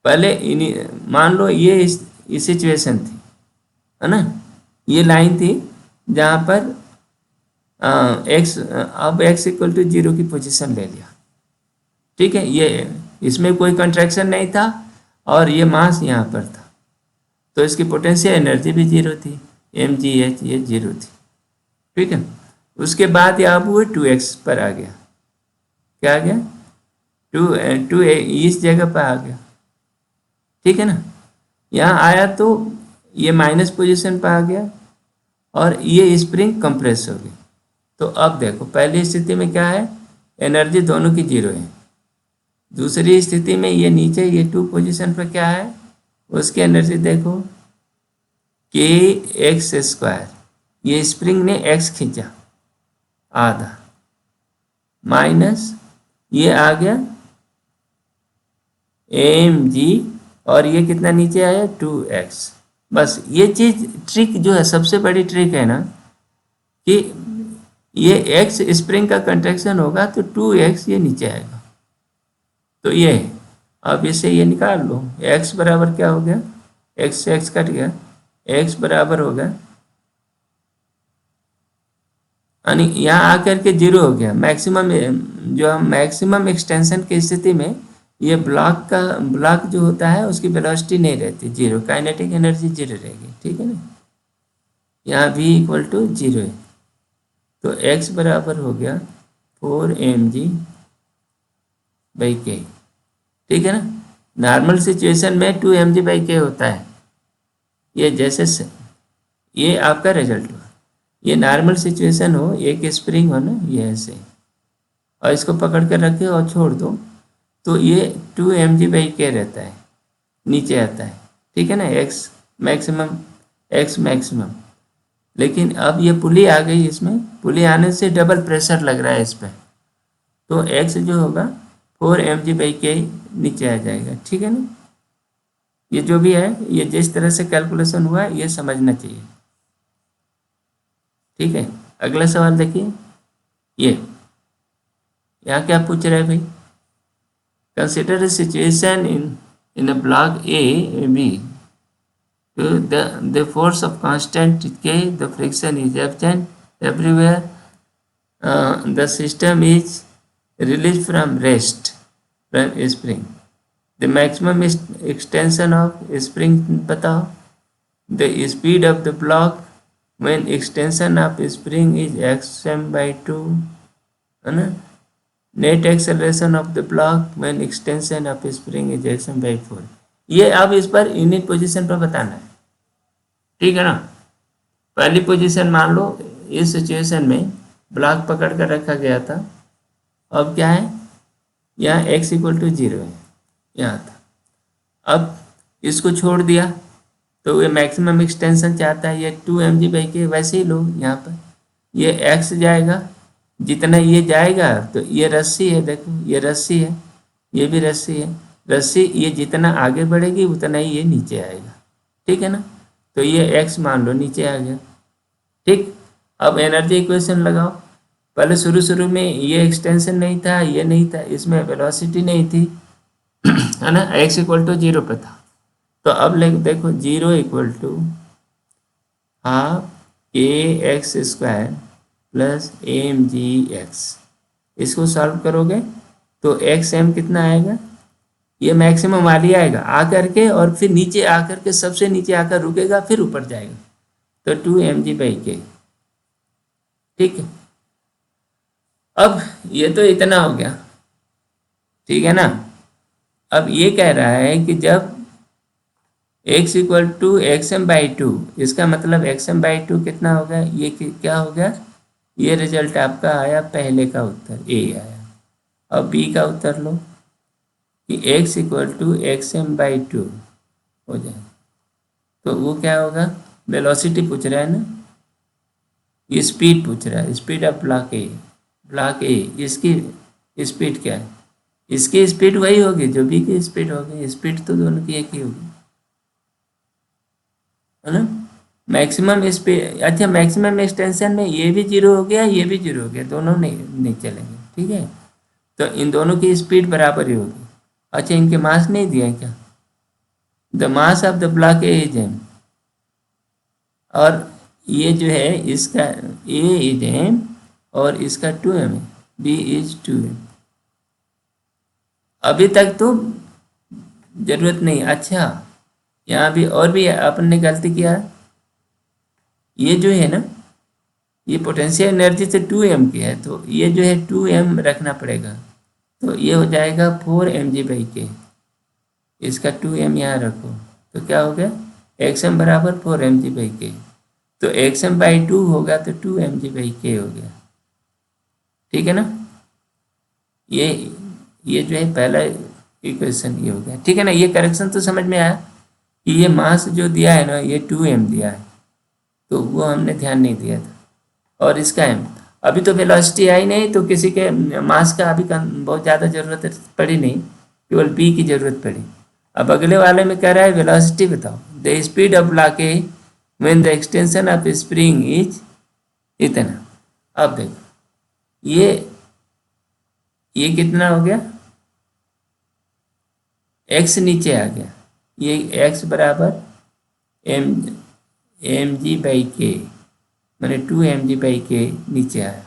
पहले मान लो ये इस सिचुएशन थी, है ना। ये लाइन थी जहाँ पर x, अब x इक्वल टू 0 की पोजीशन ले लिया, ठीक है। ये इसमें कोई कंट्रैक्शन नहीं था और ये मास यहाँ पर था, तो इसकी पोटेंशियल एनर्जी भी 0 थी, mgh ये 0 थी, ठीक है। उसके बाद ये अब वो 2x पर आ गया, क्या आ गया? 2 इस जगह पर आ गया, ठीक है ना। यहाँ आया तो ये माइनस पोजीशन पर आ गया और ये स्प्रिंग कंप्रेस हो गई। तो अब देखो पहली स्थिति में क्या है, एनर्जी दोनों की 0 है। दूसरी स्थिति में ये नीचे ये 2 पोजीशन पर क्या है, उसकी एनर्जी देखो kx², ये स्प्रिंग ने x खींचा आधा, माइनस ये आ गया mg और ये कितना नीचे आया 2x। बस ये चीज ट्रिक जो है, सबसे बड़ी ट्रिक है ना कि ये x स्प्रिंग का कंट्रैक्शन होगा तो 2x ये नीचे आएगा, तो ये है। अब इसे ये निकाल लो, x बराबर क्या हो गया, x से x कट गया, x बराबर होगा, यानी यहाँ आकर के 0 हो गया। मैक्सिमम जो हम मैक्सिमम एक्सटेंशन की स्थिति में ये ब्लॉक जो होता है उसकी वेलोसिटी नहीं रहती 0, काइनेटिक एनर्जी 0 रहेगी, ठीक है ना। यहाँ v इक्वल टू 0 है, तो x बराबर हो गया 4mg बाई के, ठीक है ना। नॉर्मल सिचुएशन में 2mg बाई के होता है, ये जैसे ये आपका रिजल्ट हो, ये नॉर्मल सिचुएशन हो, एक स्प्रिंग हो ना, ये ऐसे और इसको पकड़ कर रखे और छोड़ दो, तो ये 2 mg/k रहता है, नीचे आता है, ठीक है ना, एक्स मैक्सिमम। लेकिन अब ये पुली आ गई, इसमें पुली आने से डबल प्रेशर लग रहा है इस पर, तो एक्स जो होगा 4 mg/k नीचे आ जाएगा, ठीक है ना। ये जो भी है, ये जिस तरह से कैलकुलेशन हुआ है ये समझना चाहिए, ठीक है। अगला सवाल देखिए, ये यहाँ क्या पूछ रहा है भाई, consider a situation in a block A B. The force of constant K, the friction is absent everywhere. The system is released from rest from spring. The maximum extension of spring बताओ. The speed of the block when extension of spring is xm/2, है ना. Net acceleration of the block when extension of spring is xm/4. ये अब इस per unit position पर बताना है, ठीक है ना। पहली पोजीशन मान लो, इस सिचुएशन में ब्लॉक पकड़ कर रखा गया था, अब क्या है, यहाँ x = 0 है, यहाँ था। अब इसको छोड़ दिया तो ये मैक्सिमम एक्सटेंशन चाहता है, ये 2 mg/k, वैसे ही लो यहाँ पर ये x जाएगा, जितना ये जाएगा तो ये रस्सी है, देखो ये रस्सी है, ये भी रस्सी है, रस्सी ये जितना आगे बढ़ेगी उतना ही ये नीचे आएगा, ठीक है ना। तो ये x मान लो नीचे आ गया, ठीक। अब एनर्जी इक्वेशन लगाओ, पहले शुरू में ये एक्सटेंशन नहीं था, ये नहीं था, इसमें वेलोसिटी नहीं थी, है ना, x = 0 पे था। तो अब देखो 0 = ½ kx² प्लस mgx, इसको सॉल्व करोगे तो xm कितना आएगा, ये मैक्सिमम वाली आएगा आकर के, और फिर नीचे आकर के सबसे नीचे आकर रुकेगा, फिर ऊपर जाएगा, तो 2 mg/k, ठीक है। अब ये तो इतना हो गया, ठीक है ना। अब ये कह रहा है कि जब x = xm/2, इसका मतलब xm/2 कितना हो गया, ये क्या हो गया, ये रिजल्ट आपका आया, पहले का उत्तर ए आया। अब बी का उत्तर लो कि x = xm/2 हो जाए, तो वो क्या होगा, वेलोसिटी पूछ रहा है ना, ये स्पीड पूछ रहा है, स्पीड ऑफ ब्लॉक ए, इसकी स्पीड क्या है, इसकी स्पीड वही होगी जो बी की स्पीड होगी, स्पीड तो दोनों की एक ही होगी, है ना। मैक्सिमम स्पीड, अच्छा मैक्सिमम एक्सटेंशन में ये भी 0 हो गया, ये भी 0 हो गया, दोनों नहीं चलेंगे, ठीक है। तो इन दोनों की स्पीड बराबर ही होगी। अच्छा इनके मास नहीं दिया क्या, the mass of the block A is m, और ये जो है इसका a इज m और इसका 2m है, b इज 2m। अभी तक तो जरूरत नहीं, अच्छा यहाँ भी और भी अपन ने गलती किया, ये जो है ना, ये पोटेंशियल एनर्जी से 2m की है, तो ये जो है 2m रखना पड़ेगा, तो ये हो जाएगा 4 mg/k, इसका 2m यहाँ रखो, तो क्या हो गया, xm = 4 mg/k, तो xm/2 होगा तो 2 mg/k हो गया, ठीक है ना। ये जो है पहला इक्वेशन ये हो गया, ठीक है ना। ये करेक्शन तो समझ में आया कि ये मास जो दिया है ना, ये 2m दिया है, तो वो हमने ध्यान नहीं दिया था, और इसका m, अभी तो वेलोसिटी आई नहीं, तो किसी के मास का अभी बहुत ज़्यादा ज़रूरत पड़ी नहीं, केवल b की ज़रूरत पड़ी। अब अगले वाले में कह रहा है वेलोसिटी बताओ, the speed of block A when the extension of spring is इतना। अब देखो ये कितना हो गया, x नीचे आ गया, ये x = mg/k, मैंने 2 mg/k नीचे आया।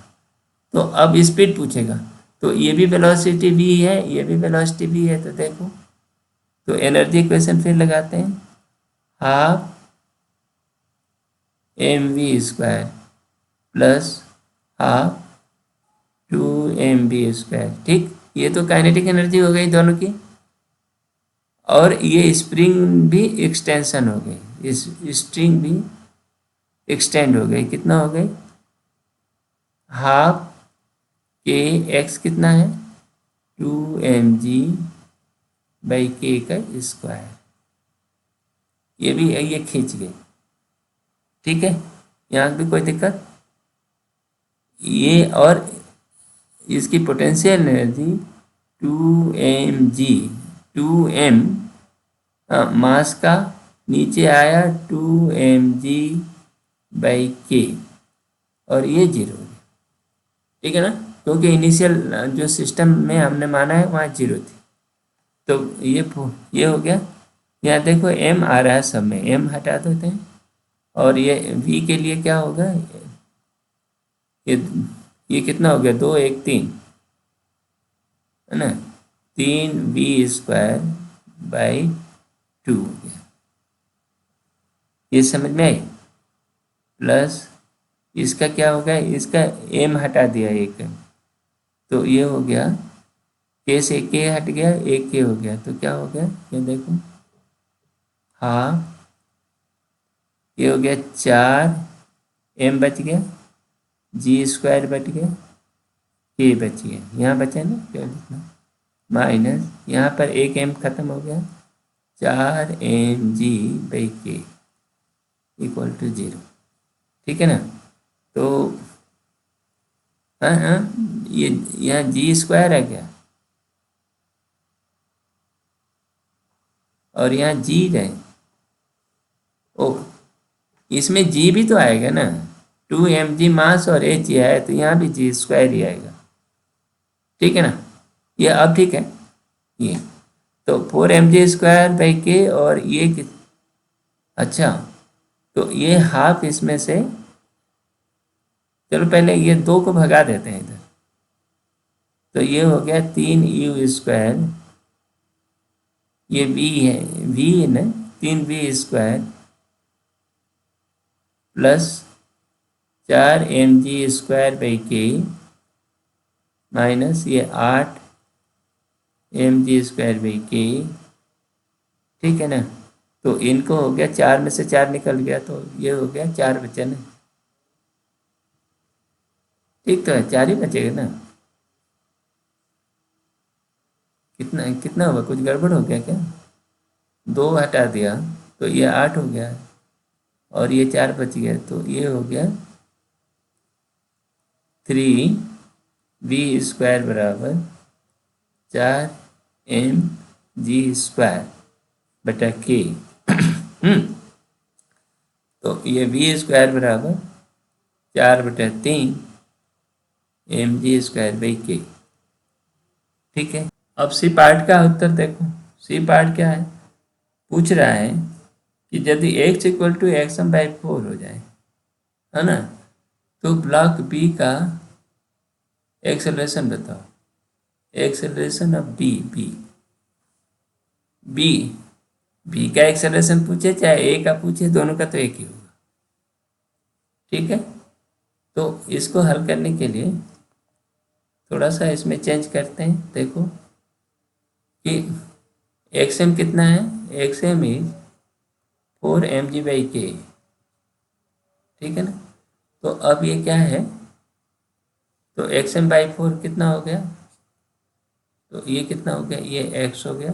तो अब स्पीड पूछेगा, तो ये भी वेलोसिटी v है, ये भी वेलोसिटी v है, तो देखो, तो एनर्जी इक्वेशन फिर लगाते हैं, ½ mv² प्लस ½ 2mv², ठीक। ये तो काइनेटिक एनर्जी हो गई दोनों की, और ये स्प्रिंग भी एक्सटेंशन हो गई, इस स्ट्रिंग भी एक्सटेंड हो गई, कितना हो गई, ½ kx कितना है 2 mg बाई के का स्क्वायर, ये भी ये खींच गए। ठीक है, यहाँ भी कोई दिक्कत? ये और इसकी पोटेंशियल एनर्जी 2mg, 2m मास का नीचे आया 2mg/k और ये जीरो। ठीक है ना, क्योंकि इनिशियल जो सिस्टम में हमने माना है वहाँ जीरो थी। तो ये हो गया। यहाँ देखो m आ रहा है सब में, m हटा देते हैं और ये v के लिए क्या होगा, ये कितना हो गया, 2 1 3 है ना, 3v² / 2 हो गया। ये समझ में आई? प्लस इसका क्या हो गया, इसका m हटा दिया एक, तो ये हो गया k से k हट गया, एक k हो गया, तो क्या हो गया ये देखो, हाँ ये हो गया 4m बच गया, g² बच गया, k बच गया, यहाँ बचा ना क्या लिखना, माइनस यहाँ पर एक m खत्म हो गया, 4mg/k = 0। ठीक है ना, तो हाँ हाँ, ये यहाँ g² है क्या, और यहाँ g है, ओ इसमें g भी तो आएगा ना, 2mg मास और h है, तो यहाँ भी g² ही आएगा। ठीक है ना, ये अब ठीक है। ये तो 4mg² और ये अच्छा, तो ये हाफ इसमें से, चलो पहले ये 2 को भगा देते हैं इधर, तो ये हो गया 3u², ये v है, v है ना, 3v² प्लस 4mg²/k माइनस ये 8mg²/k। ठीक है ना, तो इनको हो गया 4 में से 4 निकल गया, तो ये हो गया 4 बचे ना। ठीक तो है, 4 ही बचेगा ना, कितना कितना हुआ, कुछ गड़बड़ हो गया क्या, 2 हटा दिया तो ये 8 हो गया और ये 4 बच गया, तो ये हो गया 3v² = 4mg²/k। तो ये v² = 4/3 mg²/k। ठीक है, अब सी पार्ट का उत्तर देखो। सी पार्ट क्या है, पूछ रहा है कि यदि x = xm/4 हो जाए, है ना, तो ब्लॉक बी का एक्सेलरेशन बताओ, एक्सेलरेशन ऑफ बी, बी का एक्सेलरेशन पूछे चाहे ए का पूछे, दोनों का तो एक ही होगा। ठीक है, तो इसको हल करने के लिए थोड़ा सा इसमें चेंज करते हैं। देखो कि एक्सएम कितना है, एक्सएम इज 4mg/k। ठीक है ना, तो अब ये क्या है, तो xm/4 कितना हो गया, तो ये कितना हो गया, ये x हो गया,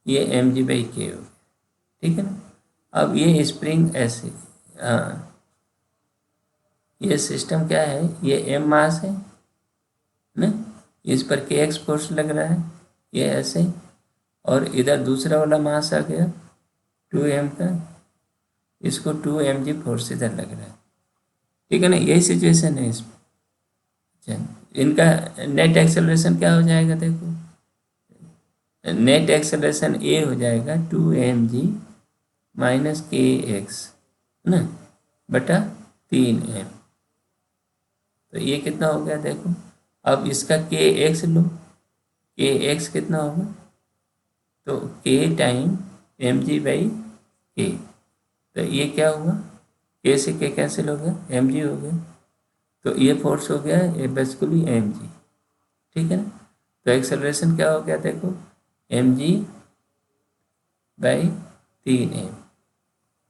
ये mg/k हो गया। ठीक है ना, अब ये स्प्रिंग ऐसे, हाँ ये सिस्टम क्या है, ये m मास है ना, इस पर kx फोर्स लग रहा है, ये ऐसे, और इधर दूसरा वाला मास आ गया 2m का, इसको 2mg फोर्स इधर लग रहा है। ठीक है ना, यही सिचुएशन है इसमें। इनका नेट एक्सेलरेशन क्या हो जाएगा, देखो नेट एक्सेलरेशन ए हो जाएगा 2mg - kx ना बटा 3m। तो ये कितना हो गया देखो, अब इसका kx लो, kx कितना होगा, तो k टाइम mg/k, तो ये क्या हुआ, k से k कैंसिल हो गया, mg हो गया, तो ये फोर्स हो गया ये बेसिकली mg। ठीक है ना, तो एक्सेलरेशन क्या हो गया देखो, mg/3m,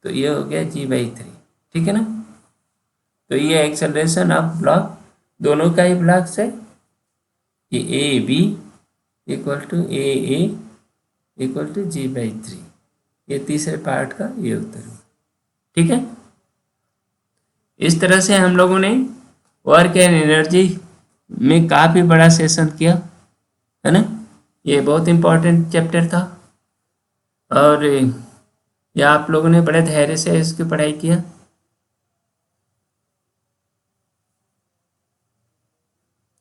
तो ये हो गया g/3। ठीक है ना, तो ये एक्सेलरेशन ऑफ ब्लॉक, दोनों का ही ब्लॉक से, ये a b equal to a equal to G/3। ये तीसरे पार्ट का ये उत्तर है। ठीक है, इस तरह से हम लोगों ने वर्क एंड एनर्जी में काफ़ी बड़ा सेशन किया है ना। ये बहुत इम्पोर्टेंट चैप्टर था और ये आप लोगों ने बड़े धैर्य से इसकी पढ़ाई किया।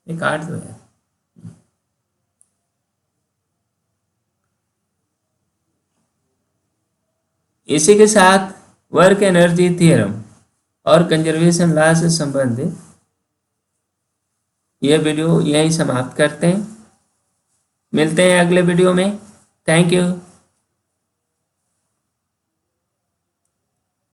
ये काट दो यार। इसी के साथ वर्क एनर्जी थ्योरम और कंजर्वेशन लॉ से संबंधित यह वीडियो यहीं समाप्त करते हैं। मिलते हैं अगले वीडियो में। Thank you.